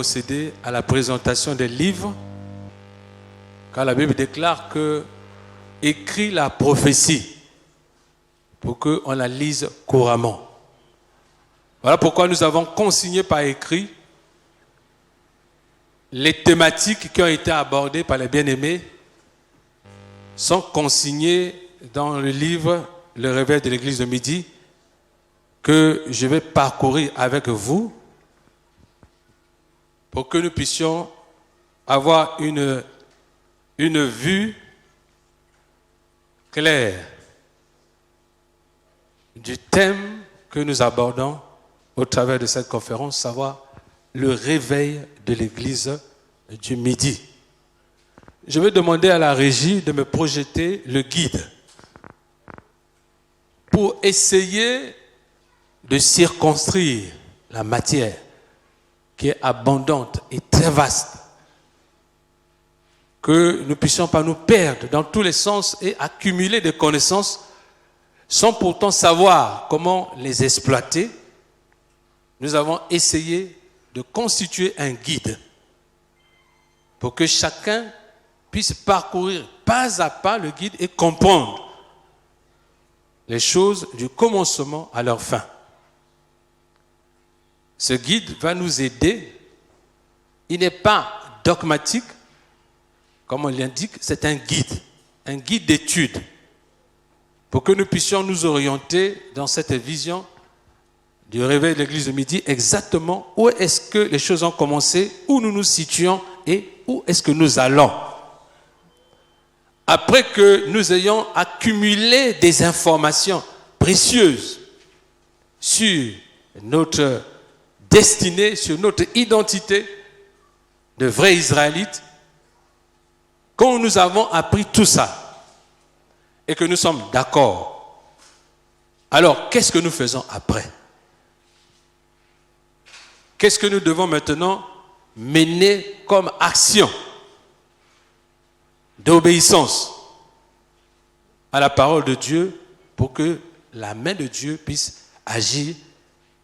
procéder à la présentation des livres, car la Bible déclare que écrit la prophétie pour qu'on la lise couramment. Voilà pourquoi nous avons consigné par écrit les thématiques qui ont été abordées par les bien-aimés sont consignées dans le livre Le réveil de l'église de midi que je vais parcourir avec vous pour que nous puissions avoir une vue claire du thème que nous abordons au travers de cette conférence, savoir le réveil de l'église du midi. Je vais demander à la régie de me projeter le guide pour essayer de circonscrire la matière qui est abondante et très vaste, que nous ne puissions pas nous perdre dans tous les sens et accumuler des connaissances sans pourtant savoir comment les exploiter. Nous avons essayé de constituer un guide pour que chacun puisse parcourir pas à pas le guide et comprendre les choses du commencement à leur fin. Ce guide va nous aider. Il n'est pas dogmatique, comme on l'indique, c'est un guide d'étude, pour que nous puissions nous orienter dans cette vision du réveil de l'église de midi, exactement où est-ce que les choses ont commencé, où nous nous situons et où est-ce que nous allons. Après que nous ayons accumulé des informations précieuses sur notre destinée, sur notre identité de vrais Israélites, quand nous avons appris tout ça et que nous sommes d'accord, alors qu'est-ce que nous faisons après? Qu'est-ce que nous devons maintenant mener comme action d'obéissance à la parole de Dieu pour que la main de Dieu puisse agir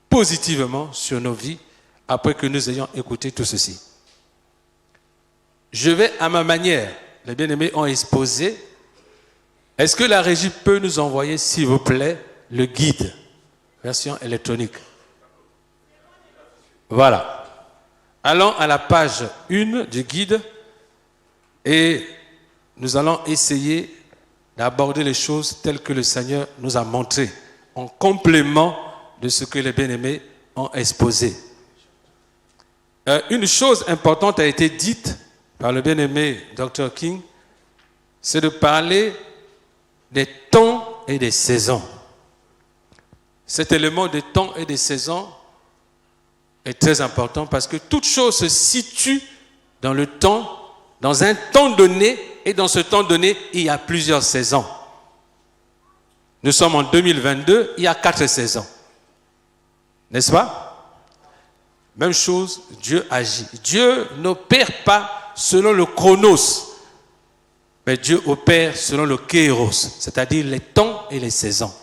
positivement sur nos vies après que nous ayons écouté tout ceci? Je vais à ma manière. Les bien-aimés ont exposé. Est-ce que la régie peut nous envoyer, s'il vous plaît, le guide, version électronique? Voilà. Allons à la page 1 du guide et nous allons essayer d'aborder les choses telles que le Seigneur nous a montrées, en complément de ce que les bien-aimés ont exposé. Une chose importante a été dite par le bien-aimé Dr. King, c'est de parler des temps et des saisons. Cet élément des temps et des saisons est très important parce que toute chose se situe dans le temps, dans un temps donné, et dans ce temps donné, il y a plusieurs saisons. Nous sommes en 2022, il y a 4 saisons. N'est-ce pas? Même chose, Dieu agit. Dieu n'opère pas selon le chronos, mais Dieu opère selon le kairos, c'est-à-dire les temps et les saisons.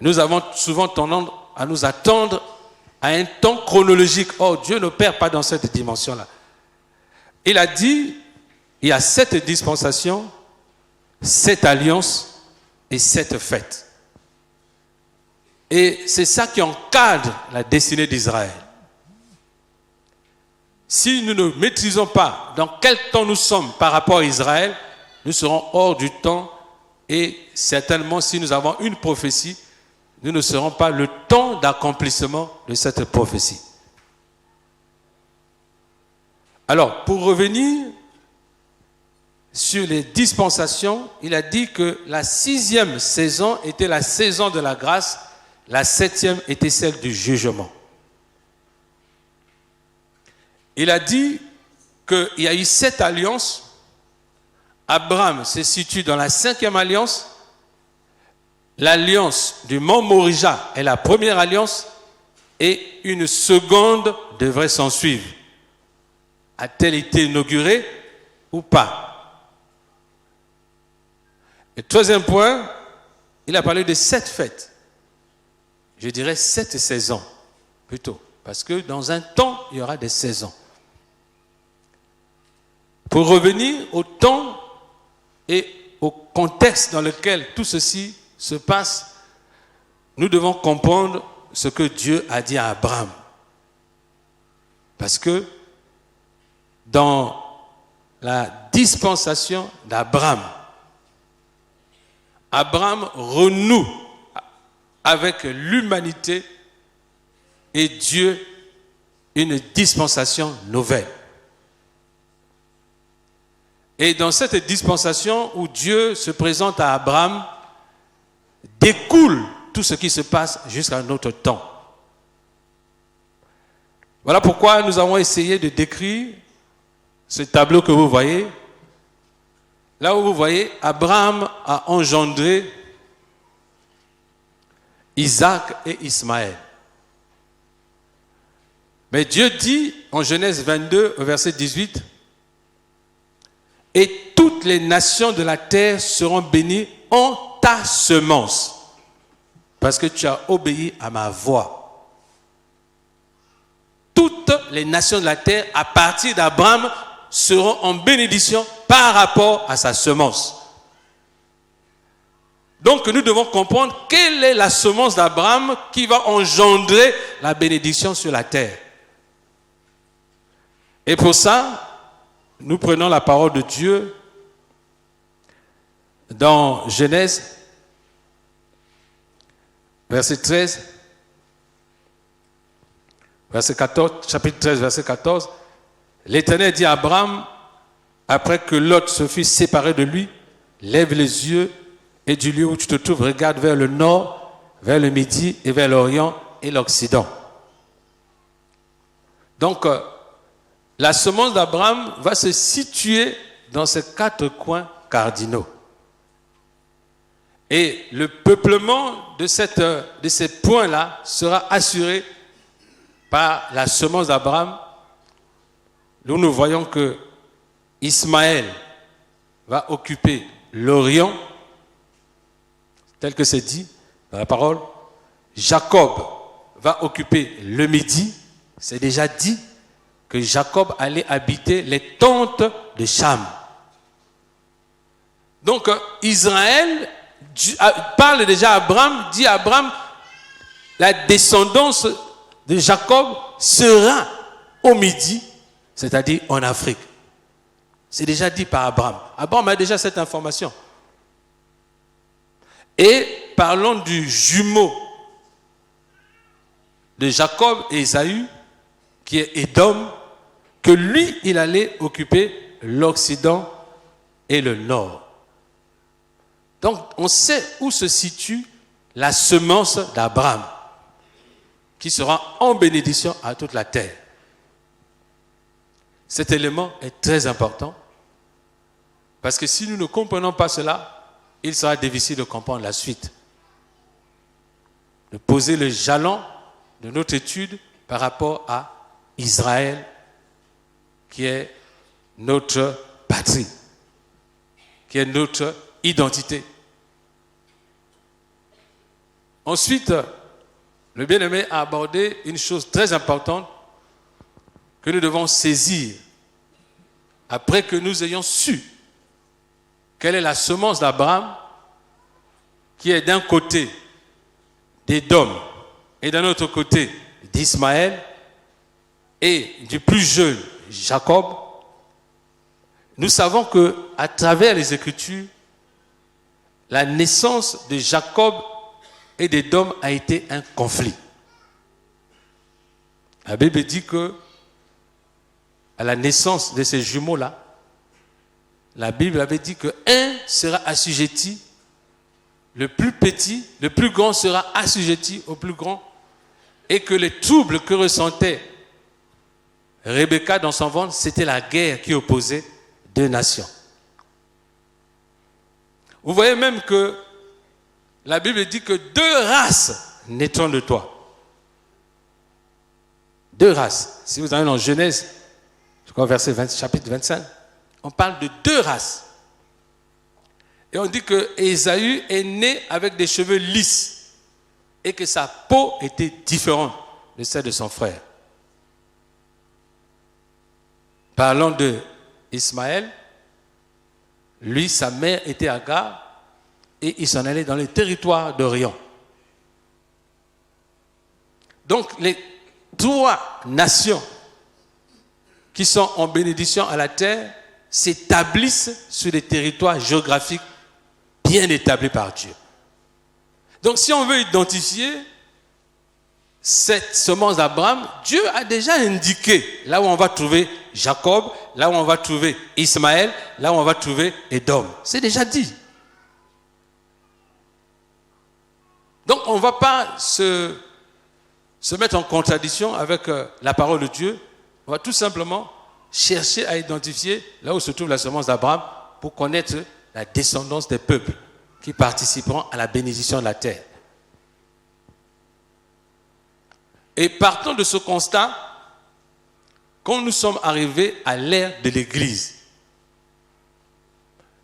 Nous avons souvent tendance à nous attendre à un temps chronologique. Or, Dieu n'opère pas dans cette dimension-là. Il a dit, il y a 7 dispensations, 7 alliances et 7 fêtes. Et c'est ça qui encadre la destinée d'Israël. Si nous ne maîtrisons pas dans quel temps nous sommes par rapport à Israël, nous serons hors du temps et certainement si nous avons une prophétie, nous ne serons pas le temps d'accomplissement de cette prophétie. Alors, pour revenir sur les dispensations, il a dit que la 6e saison était la saison de la grâce, la 7e était celle du jugement. Il a dit qu'il y a eu 7 alliances. Abraham se situe dans la 5e alliance. L'alliance du mont Morija est la première alliance et une seconde devrait s'en suivre. A-t-elle été inaugurée ou pas? Et 3e point, il a parlé de 7 fêtes. Je dirais 7 saisons, plutôt. parce que dans un temps, il y aura des saisons. Pour revenir au temps et au contexte dans lequel tout ceci se passe, nous devons comprendre ce que Dieu a dit à Abraham. Parce que dans la dispensation d'Abraham, Abraham renoue avec l'humanité et Dieu une dispensation nouvelle. Et dans cette dispensation où Dieu se présente à Abraham, découle tout ce qui se passe jusqu'à notre temps. Voilà pourquoi nous avons essayé de décrire ce tableau que vous voyez. Là où vous voyez, Abraham a engendré Isaac et Ismaël. Mais Dieu dit en Genèse 22, au verset 18, « Et toutes les nations de la terre seront bénies en ta semence, parce que tu as obéi à ma voix. » Toutes les nations de la terre, à partir d'Abraham, seront en bénédiction par rapport à sa semence. Donc nous devons comprendre quelle est la semence d'Abraham qui va engendrer la bénédiction sur la terre. Et pour ça, nous prenons la parole de Dieu dans Genèse, verset 13, verset 14, chapitre 13, verset 14. L'Éternel dit à Abraham, après que Lot se fut séparé de lui, lève les yeux et du lieu où tu te trouves, regarde vers le nord, vers le midi et vers l'orient et l'occident. Donc, la semence d'Abraham va se situer dans ces 4 coins cardinaux. Et le peuplement de ces points-là sera assuré par la semence d'Abraham. Nous voyons que Ismaël va occuper l'Orient, tel que c'est dit dans la parole. Jacob va occuper le Midi. C'est déjà dit que Jacob allait habiter les tentes de Cham. Donc Israël parle déjà à Abraham, dit à Abraham, la descendance de Jacob sera au Midi, c'est-à-dire en Afrique. C'est déjà dit par Abraham. Abraham a déjà cette information. Et parlons du jumeau de Jacob et Ésaü, qui est Édom, que lui, il allait occuper l'Occident et le Nord. Donc, on sait où se situe la semence d'Abraham, qui sera en bénédiction à toute la terre. Cet élément est très important, parce que si nous ne comprenons pas cela, il sera difficile de comprendre la suite. De poser le jalon de notre étude par rapport à Israël, qui est notre patrie, qui est notre identité. Ensuite, le bien-aimé a abordé une chose très importante que nous devons saisir après que nous ayons su quelle est la semence d'Abraham, qui est d'un côté d'Édom et d'un autre côté d'Ismaël et du plus jeune Jacob. Nous savons que à travers les Écritures, la naissance de Jacob et d'Édom a été un conflit. La Bible dit que à la naissance de ces jumeaux-là, la Bible avait dit qu'un sera assujetti, le plus petit, le plus grand sera assujetti au plus grand, et que les troubles que ressentait Rebecca dans son ventre, c'était la guerre qui opposait deux nations. Vous voyez même que la Bible dit que 2 races naîtront de toi. 2 races. Si vous allez dans Genèse, je crois verset 20, chapitre 25, on parle de 2 races. Et on dit que Ésaü est né avec des cheveux lisses et que sa peau était différente de celle de son frère. Parlons de Ismaël. Lui, sa mère était Agar et il s'en allait dans le territoire d'Orient. Donc, les 3 nations qui sont en bénédiction à la terre s'établissent sur des territoires géographiques bien établis par Dieu. Donc, si on veut identifier cette semence d'Abraham, Dieu a déjà indiqué là où on va trouver Jacob, là où on va trouver Ismaël, là où on va trouver Édom. C'est déjà dit. Donc, on ne va pas se mettre en contradiction avec la parole de Dieu. On va tout simplement chercher à identifier là où se trouve la semence d'Abraham pour connaître la descendance des peuples qui participeront à la bénédiction de la terre. Et partant de ce constat, quand nous sommes arrivés à l'ère de l'Église,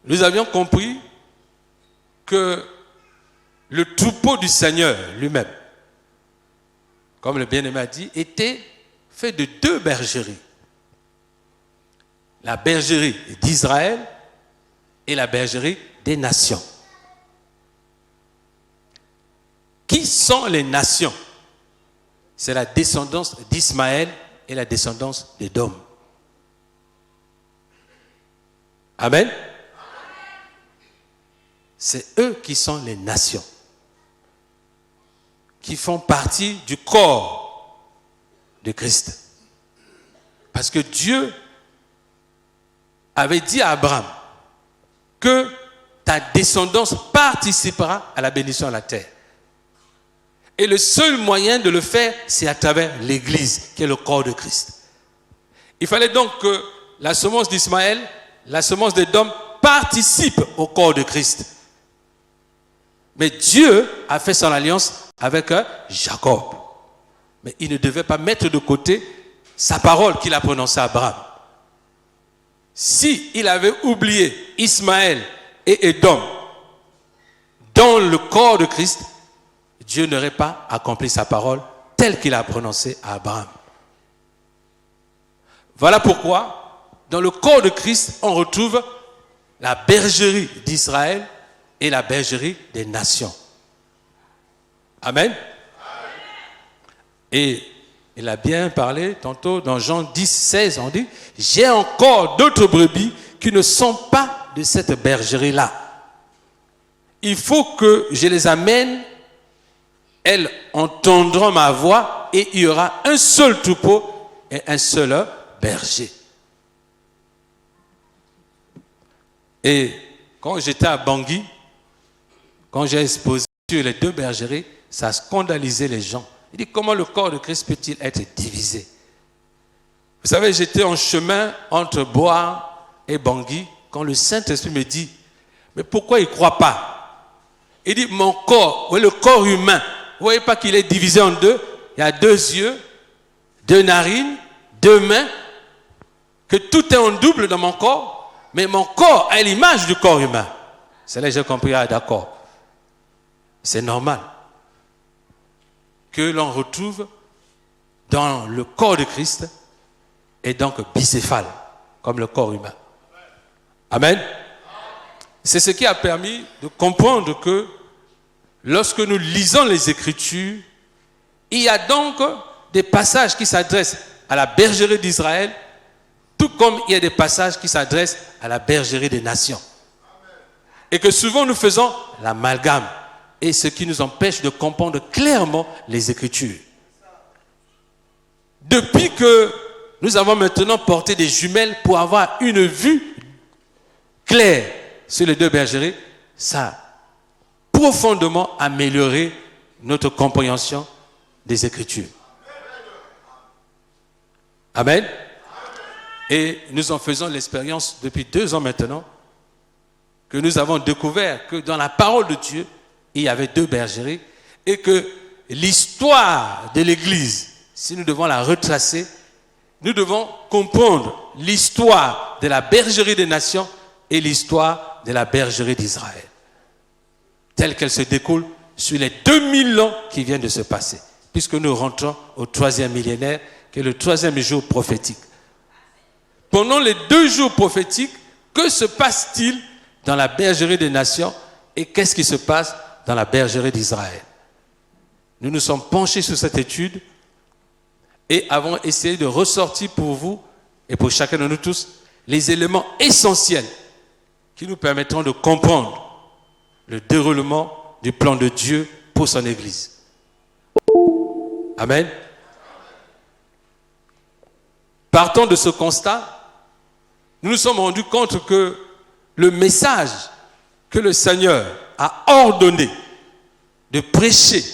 nous avions compris que le troupeau du Seigneur lui-même, comme le bien-aimé a dit, était fait de 2 bergeries. La bergerie d'Israël et la bergerie des nations. Qui sont les nations? C'est la descendance d'Ismaël et la descendance d'Édom. Amen. C'est eux qui sont les nations, qui font partie du corps de Christ. Parce que Dieu avait dit à Abraham que ta descendance participera à la bénédiction de la terre. Et le seul moyen de le faire, c'est à travers l'Église, qui est le corps de Christ. Il fallait donc que la semence d'Ismaël, la semence d'Édom participent au corps de Christ. Mais Dieu a fait son alliance avec Jacob. Mais il ne devait pas mettre de côté sa parole qu'il a prononcée à Abraham. Si il avait oublié Ismaël et Édom dans le corps de Christ, Dieu n'aurait pas accompli sa parole telle qu'il a prononcée à Abraham. Voilà pourquoi, dans le corps de Christ, on retrouve la bergerie d'Israël et la bergerie des nations. Amen. Et il a bien parlé tantôt dans Jean 10, 16, on dit « J'ai encore d'autres brebis qui ne sont pas de cette bergerie-là. Il faut que je les amène. Elles entendront ma voix et il y aura un seul troupeau et un seul berger. » Et quand j'étais à Bangui, quand j'ai exposé sur les 2 bergeries, ça a scandalisé les gens. Il dit, comment le corps de Christ peut-il être divisé? Vous savez, j'étais en chemin entre Bois et Bangui quand le Saint-Esprit me dit, mais pourquoi il ne croit pas? Il dit, mon corps, le corps humain, vous ne voyez pas qu'il est divisé en 2? Il y a 2 yeux, 2 narines, 2 mains, que tout est en double dans mon corps, mais mon corps a l'image du corps humain. C'est là que j'ai compris, ah d'accord. C'est normal que l'on retrouve dans le corps de Christ et donc bicéphale, comme le corps humain. Amen. C'est ce qui a permis de comprendre que lorsque nous lisons les Écritures, il y a donc des passages qui s'adressent à la bergerie d'Israël, tout comme il y a des passages qui s'adressent à la bergerie des nations. Et que souvent nous faisons l'amalgame, et ce qui nous empêche de comprendre clairement les Écritures. Depuis que nous avons maintenant porté des jumelles pour avoir une vue claire sur les 2 bergeries, ça a profondément amélioré notre compréhension des Écritures. Amen. Et nous en faisons l'expérience depuis 2 ans maintenant, que nous avons découvert que dans la parole de Dieu, il y avait 2 bergeries et que l'histoire de l'Église, si nous devons la retracer, nous devons comprendre l'histoire de la bergerie des nations et l'histoire de la bergerie d'Israël, telle qu'elle se découle sur les 2000 ans qui viennent de se passer, puisque nous rentrons au 3e millénaire, qui est le 3e jour prophétique. pendant les 2 jours prophétiques, que se passe-t-il dans la bergerie des nations et qu'est-ce qui se passe dans la bergerie d'Israël? Nous nous sommes penchés sur cette étude et avons essayé de ressortir pour vous et pour chacun de nous tous les éléments essentiels qui nous permettront de comprendre le déroulement du plan de Dieu pour son Église. Amen. Partant de ce constat, nous nous sommes rendus compte que le message que le Seigneur a ordonné de prêcher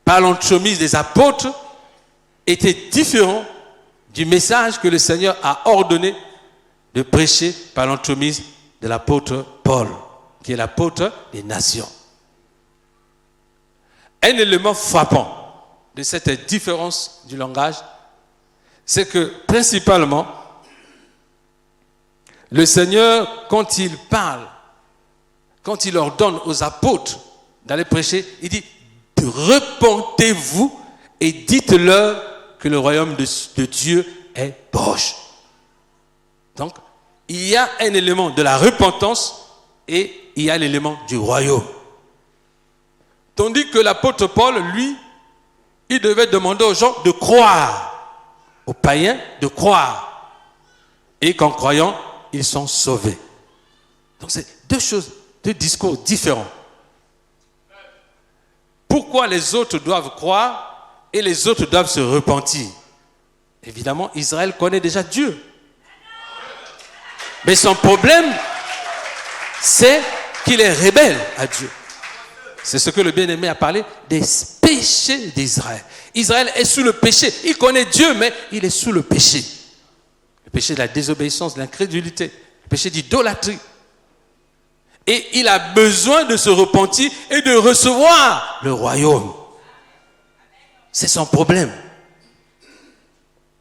par l'entremise des apôtres était différent du message que le Seigneur a ordonné de prêcher par l'entremise de l'apôtre Paul, qui est l'apôtre des nations. Un élément frappant de cette différence du langage, c'est que principalement, le Seigneur, quand il parle, quand il ordonne aux apôtres d'aller prêcher, il dit « Repentez-vous et dites-leur que le royaume de Dieu est proche. » Donc, il y a un élément de la repentance et il y a l'élément du royaume. Tandis que l'apôtre Paul, lui, il devait demander aux gens de croire, aux païens de croire, et qu'en croyant, ils sont sauvés. Donc c'est 2 choses, 2 discours différents. Pourquoi les autres doivent croire et les autres doivent se repentir? Évidemment, Israël connaît déjà Dieu. Mais son problème, c'est qu'il est rebelle à Dieu. C'est ce que le bien-aimé a parlé des péchés d'Israël. Israël est sous le péché. Il connaît Dieu, mais il est sous le péché. Le péché de la désobéissance, de l'incrédulité, le péché d'idolâtrie. Et il a besoin de se repentir et de recevoir le royaume. C'est son problème.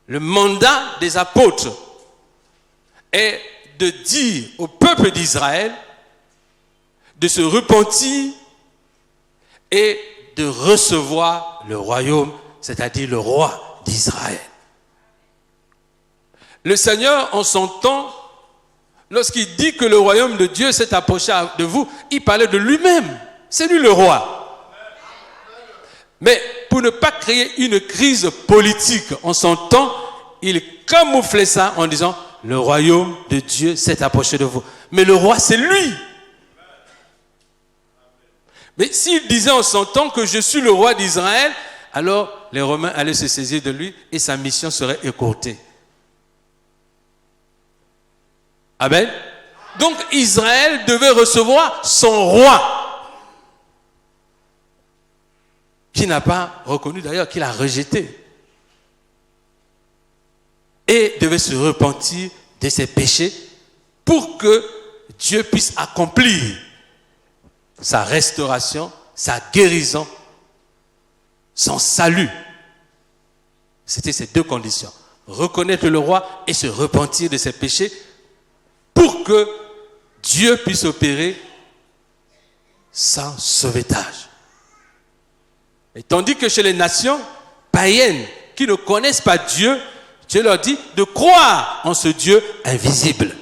Le mandat des apôtres est de dire au peuple d'Israël de se repentir et de recevoir le royaume, c'est-à-dire le roi d'Israël. Le Seigneur, en son temps, lorsqu'il dit que le royaume de Dieu s'est approché de vous, il parlait de lui-même. C'est lui le roi. Mais pour ne pas créer une crise politique en son temps, il camouflait ça en disant « Le royaume de Dieu s'est approché de vous ». Mais le roi, c'est lui. Mais s'il disait en son temps que je suis le roi d'Israël, alors les Romains allaient se saisir de lui et sa mission serait écourtée. Amen. Donc Israël devait recevoir son roi, qui n'a pas reconnu d'ailleurs, qu'il a rejeté. Et devait se repentir de ses péchés pour que Dieu puisse accomplir sa restauration, sa guérison, son salut. C'était ces 2 conditions. Reconnaître le roi et se repentir de ses péchés pour que Dieu puisse opérer son sauvetage. Et tandis que chez les nations païennes qui ne connaissent pas Dieu, Dieu leur dit de croire en ce Dieu invisible.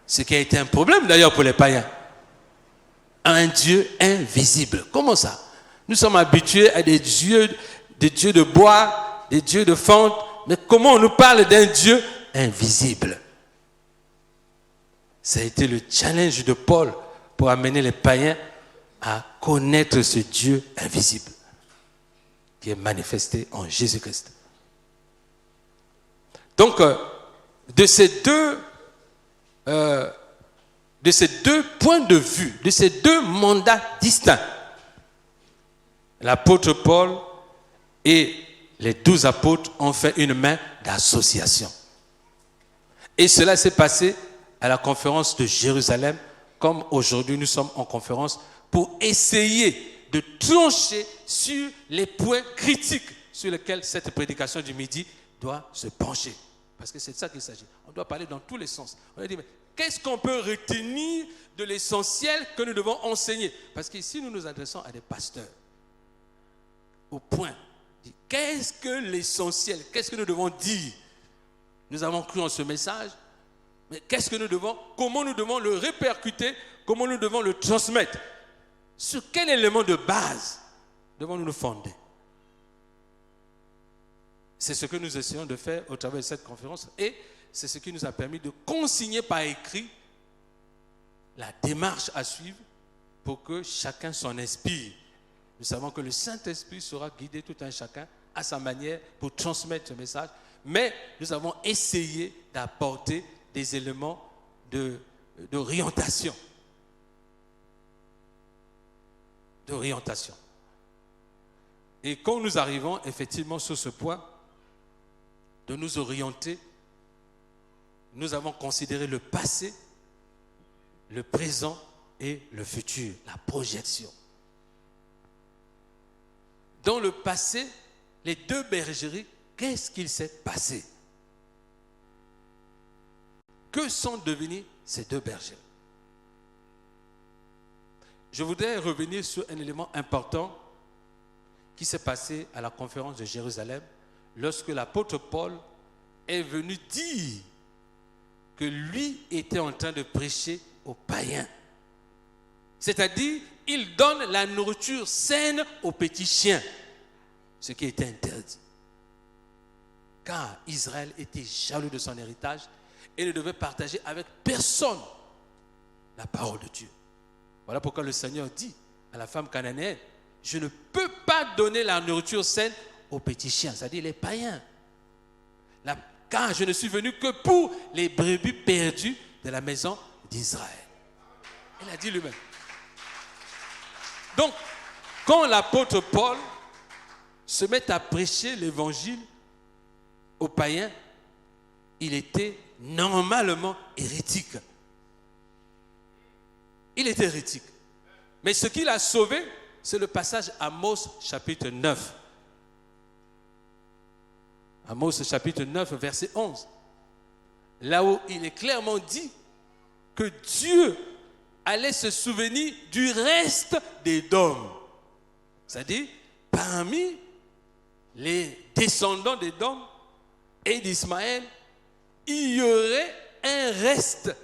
Ce qui a été un problème d'ailleurs pour les païens. Un Dieu invisible. Comment ça? Nous sommes habitués à des dieux de bois, des dieux de fente, mais comment on nous parle d'un Dieu invisible? Ça a été le challenge de Paul pour amener les païens à connaître ce Dieu invisible qui est manifesté en Jésus-Christ. Donc, de ces deux points de vue, de ces 2 mandats distincts, l'apôtre Paul et les 12 apôtres ont fait une main d'association. Et cela s'est passé à la conférence de Jérusalem, comme aujourd'hui nous sommes en conférence, pour essayer de trancher sur les points critiques sur lesquels cette prédication du midi doit se pencher. Parce que c'est de ça qu'il s'agit. On doit parler dans tous les sens. On va dire, mais qu'est-ce qu'on peut retenir de l'essentiel que nous devons enseigner? Parce qu'ici, nous nous adressons à des pasteurs. Au point. Qu'est-ce que l'essentiel? Qu'est-ce que nous devons dire? Nous avons cru en ce message. Mais qu'est-ce que nous devons, comment nous devons le répercuter, comment nous devons le transmettre? Sur quel élément de base devons-nous nous fonder? C'est ce que nous essayons de faire au travers de cette conférence et c'est ce qui nous a permis de consigner par écrit la démarche à suivre pour que chacun s'en inspire. Nous savons que le Saint-Esprit sera guidé tout un chacun à sa manière pour transmettre ce message, mais nous avons essayé d'apporter des éléments d'orientation. D'orientation. Et quand nous arrivons effectivement sur ce point, de nous orienter, nous avons considéré le passé, le présent et le futur, la projection. Dans le passé, les deux bergeries, qu'est-ce qu'il s'est passé? Que sont devenus ces deux bergeries? Je voudrais revenir sur un élément important qui s'est passé à la conférence de Jérusalem lorsque l'apôtre Paul est venu dire que lui était en train de prêcher aux païens. C'est-à-dire, il donne la nourriture saine aux petits chiens, ce qui était interdit. Car Israël était jaloux de son héritage et ne devait partager avec personne la parole de Dieu. Voilà pourquoi le Seigneur dit à la femme cananéenne, je ne peux pas donner la nourriture saine aux petits chiens, c'est-à-dire les païens. Car je ne suis venu que pour les brebis perdues de la maison d'Israël. Il a dit lui-même. Donc, quand l'apôtre Paul se met à prêcher l'évangile aux païens, il était normalement hérétique. Il était hérétique. Mais ce qui l'a sauvé, c'est le passage Amos chapitre 9. Amos chapitre 9, verset 11. Là où il est clairement dit que Dieu allait se souvenir du reste d'Édom. C'est-à-dire, parmi les descendants d'Édom et d'Ismaël, il y aurait un reste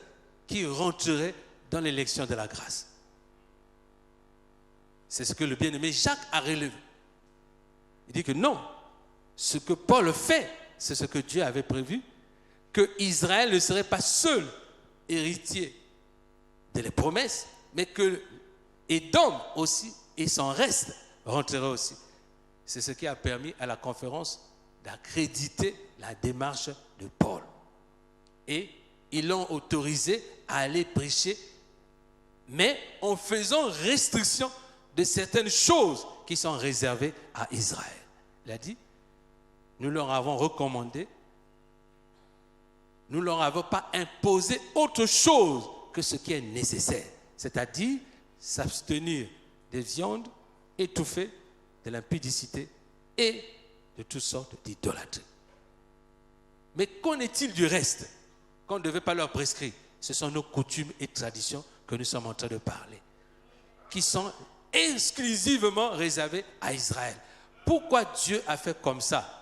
qui rentrerait dans l'élection de la grâce. C'est ce que le bien-aimé Jacques a relevé. Il dit que non, ce que Paul fait, c'est ce que Dieu avait prévu, que Israël ne serait pas seul héritier de les promesses, mais que Édom aussi et son reste rentreraient aussi. C'est ce qui a permis à la conférence d'accréditer la démarche de Paul. Et ils l'ont autorisé à aller prêcher, mais en faisant restriction de certaines choses qui sont réservées à Israël. Il a dit, nous leur avons recommandé, nous ne leur avons pas imposé autre chose que ce qui est nécessaire, c'est-à-dire s'abstenir des viandes étouffées, de l'impudicité et de toutes sortes d'idolâtries. Mais qu'en est-il du reste qu'on ne devait pas leur prescrire? Ce sont nos coutumes et traditions que nous sommes en train de parler, qui sont exclusivement réservées à Israël. Pourquoi Dieu a fait comme ça?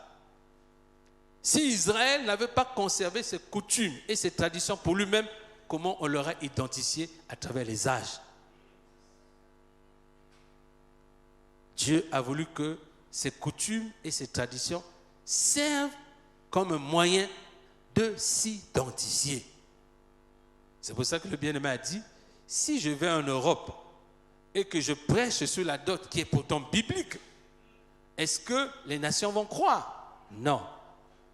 Si Israël n'avait pas conservé ses coutumes et ses traditions pour lui-même, comment on l'aurait identifié à travers les âges? Dieu a voulu que ces coutumes et ces traditions servent comme moyen de s'identifier. C'est pour ça que le bien-aimé a dit, si je vais en Europe et que je prêche sur la dot qui est pourtant biblique, est-ce que les nations vont croire? Non.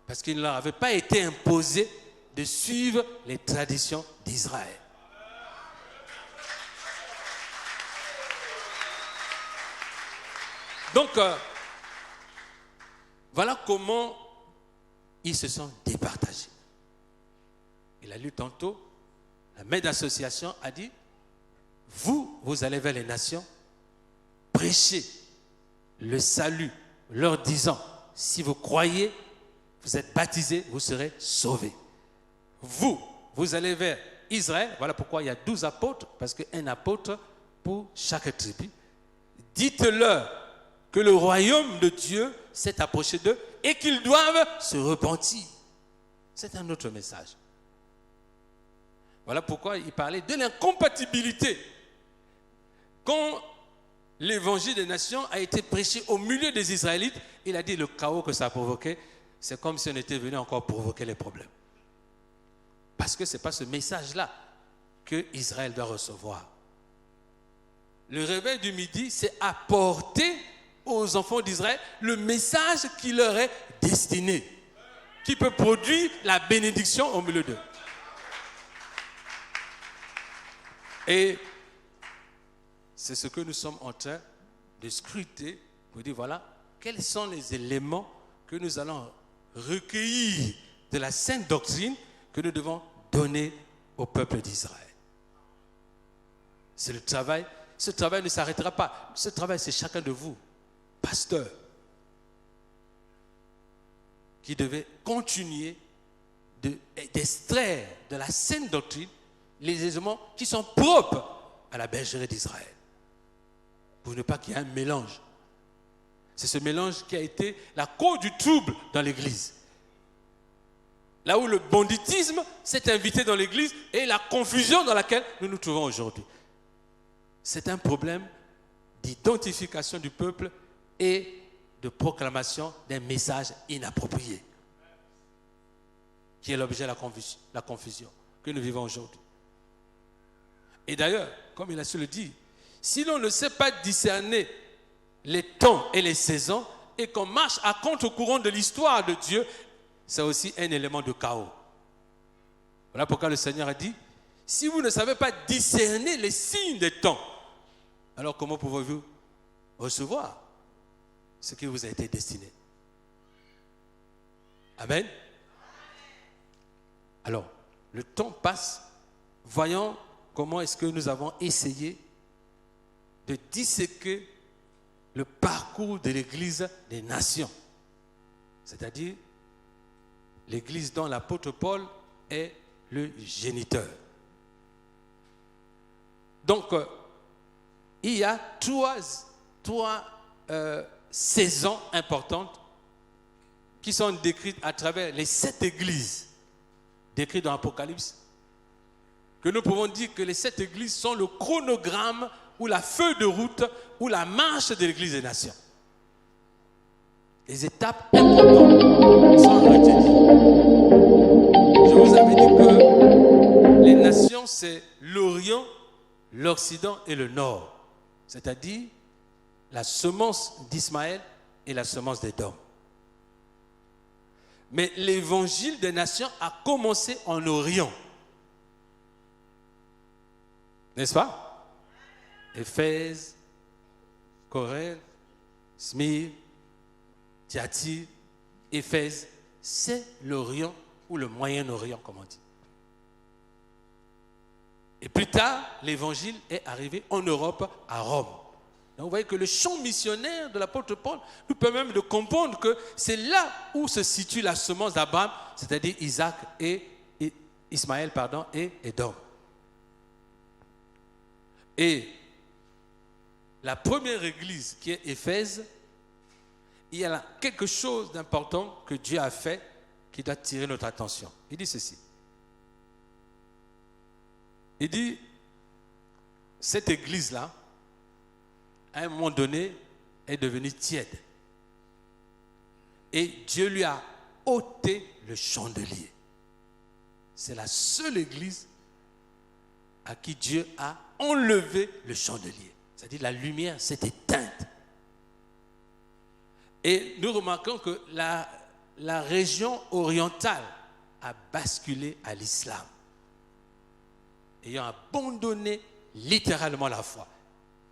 Parce qu'il ne leur avait pas été imposé de suivre les traditions d'Israël. Donc, voilà comment ils se sont départagés. Il a lu tantôt, la mère d'association a dit, vous allez vers les nations, prêchez le salut, leur disant, si vous croyez, vous êtes baptisés, vous serez sauvés. Vous allez vers Israël, voilà pourquoi il y a 12 apôtres, parce qu'un apôtre pour chaque tribu. Dites-leur que le royaume de Dieu s'est approché d'eux et qu'ils doivent se repentir. c'est un autre message. Voilà pourquoi il parlait de l'incompatibilité. Quand l'évangile des nations a été prêché au milieu des Israélites, il a dit le chaos que ça a provoqué, c'est comme si on était venu encore provoquer les problèmes. Parce que ce n'est pas ce message-là que Israël doit recevoir. Le réveil du midi, c'est apporter aux enfants d'Israël le message qui leur est destiné, qui peut produire la bénédiction au milieu d'eux. Et c'est ce que nous sommes en train de scruter pour dire voilà, quels sont les éléments que nous allons recueillir de la sainte doctrine que nous devons donner au peuple d'Israël. C'est le travail. Ce travail ne s'arrêtera pas. Ce travail, c'est chacun de vous, pasteurs, qui devez continuer d'extraire de la sainte doctrine les éléments qui sont propres à la bergerie d'Israël. Pour ne pas qu'il y ait un mélange. C'est ce mélange qui a été la cause du trouble dans l'Église. Là où le banditisme s'est invité dans l'Église et la confusion dans laquelle nous nous trouvons aujourd'hui. C'est un problème d'identification du peuple et de proclamation d'un message inapproprié qui est l'objet de la confusion que nous vivons aujourd'hui. Et d'ailleurs, comme il a su le dire, si l'on ne sait pas discerner les temps et les saisons et qu'on marche à contre-courant de l'histoire de Dieu, c'est aussi un élément de chaos. Voilà pourquoi le Seigneur a dit, si vous ne savez pas discerner les signes des temps, alors comment pouvez-vous recevoir ce qui vous a été destiné? Amen. Alors, le temps passe. Voyons comment est-ce que nous avons essayé de disséquer le parcours de l'Église des nations. C'est-à-dire l'Église dont l'apôtre Paul est le géniteur. Donc, il y a trois saisons importantes qui sont décrites à travers les 7 églises décrites dans l'Apocalypse, que nous pouvons dire que les 7 églises sont le chronogramme ou la feuille de route ou la marche de l'Église des nations. Les étapes importantes sont retenues. Je vous avais dit que les nations, c'est l'Orient, l'Occident et le Nord. C'est-à-dire la semence d'Ismaël et la semence d'Édom. Mais l'évangile des nations a commencé en Orient. N'est-ce pas? Éphèse, Corinthe, Smyrne, Thyatire, Éphèse, c'est l'Orient ou le Moyen-Orient, comme on dit. Et plus tard, l'évangile est arrivé en Europe, à Rome. Donc vous voyez que le champ missionnaire de l'apôtre Paul nous permet même de comprendre que c'est là où se situe la semence d'Abraham, c'est-à-dire Isaac et Ismaël, et Édom. Et la première église qui est Éphèse, il y a là quelque chose d'important que Dieu a fait qui doit tirer notre attention. Il dit ceci. Il dit, cette église-là, à un moment donné, est devenue tiède. Et Dieu lui a ôté le chandelier. C'est la seule église à qui Dieu a enlevé le chandelier. C'est-à-dire la lumière s'est éteinte. Et nous remarquons que la région orientale a basculé à l'islam, ayant abandonné littéralement la foi.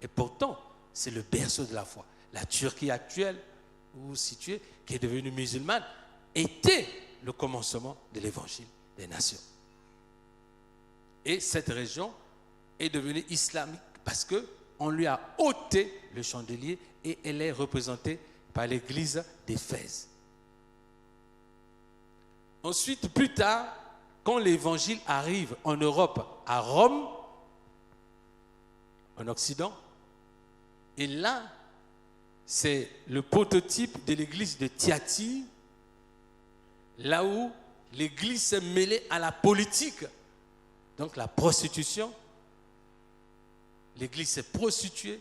Et pourtant, c'est le berceau de la foi. La Turquie actuelle, où vous situez, qui est devenue musulmane, était le commencement de l'évangile des nations. Et cette région est devenue islamique parce qu'on lui a ôté le chandelier et elle est représentée par l'église d'Éphèse. Ensuite, plus tard, quand l'évangile arrive en Europe, à Rome, en Occident, et là, c'est le prototype de l'église de Thyatire, là où l'Église s'est mêlée à la politique. Donc la prostitution, l'Église s'est prostituée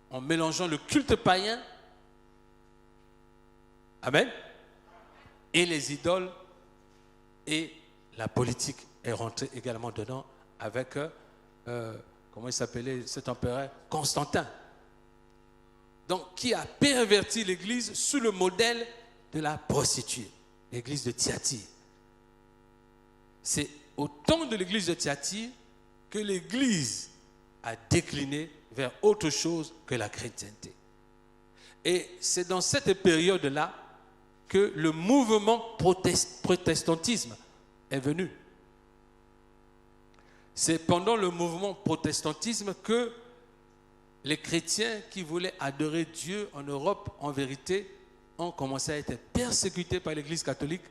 en mélangeant le culte païen, amen, et les idoles, et la politique est rentrée également dedans avec, comment il s'appelait cet empereur, Constantin. Donc, qui a perverti l'Église sous le modèle de la prostituée, l'Église de Thyatire. C'est au temps de l'Église de Thyatire que l'Église a décliné vers autre chose que la chrétienté. Et c'est dans cette période-là que le mouvement protestantisme est venu. C'est pendant le mouvement protestantisme que les chrétiens qui voulaient adorer Dieu en Europe, en vérité, ont commencé à être persécutés par l'Église catholique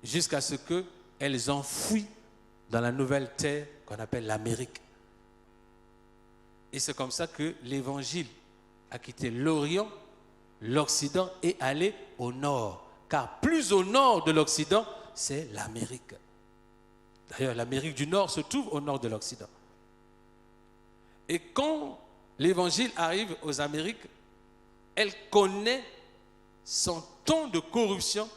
jusqu'à ce qu'elles enfouissent dans la nouvelle terre qu'on appelle l'Amérique. Et c'est comme ça que l'Évangile a quitté l'Orient, l'Occident et allé au nord. Car plus au nord de l'Occident, c'est l'Amérique. D'ailleurs, l'Amérique du Nord se trouve au nord de l'Occident. Et quand l'Évangile arrive aux Amériques, elle connaît son ton de corruption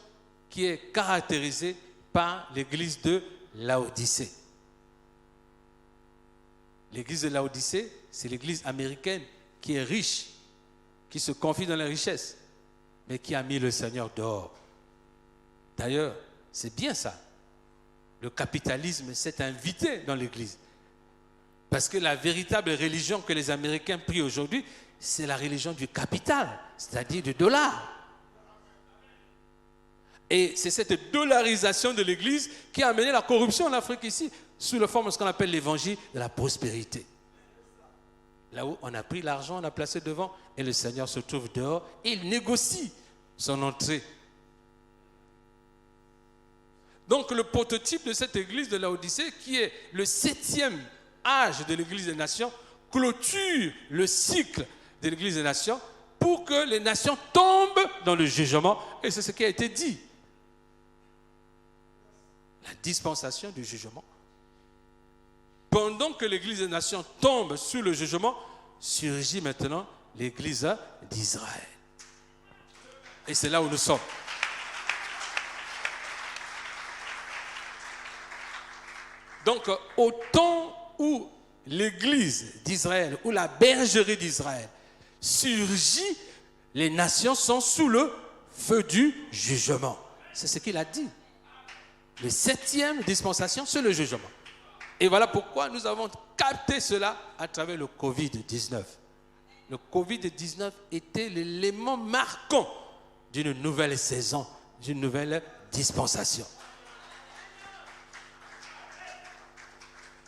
qui est caractérisé par l'église de Laodicée. L'église de Laodicée, c'est l'église américaine qui est riche, qui se confie dans la richesse, mais qui a mis le Seigneur dehors. D'ailleurs, c'est bien ça. Le capitalisme s'est invité dans l'église. Parce que la véritable religion que les Américains prient aujourd'hui, c'est la religion du capital, c'est-à-dire du dollar. Et c'est cette dollarisation de l'Église qui a amené la corruption en Afrique ici, sous la forme de ce qu'on appelle l'évangile de la prospérité. Là où on a pris l'argent, on a placé devant, et le Seigneur se trouve dehors, et il négocie son entrée. Donc le prototype de cette église de Laodicée, qui est le 7e âge de l'église des nations, clôture le cycle de l'église des nations pour que les nations tombent dans le jugement. Et c'est ce qui a été dit. La dispensation du jugement. Pendant que l'église des nations tombe sous le jugement, surgit maintenant l'église d'Israël. Et c'est là où nous sommes. Donc, au temps où l'église d'Israël, où la bergerie d'Israël surgit, les nations sont sous le feu du jugement. C'est ce qu'il a dit. Le 7e dispensation, c'est le jugement. Et voilà pourquoi nous avons capté cela à travers le Covid-19. Le Covid-19 était l'élément marquant d'une nouvelle saison, d'une nouvelle dispensation.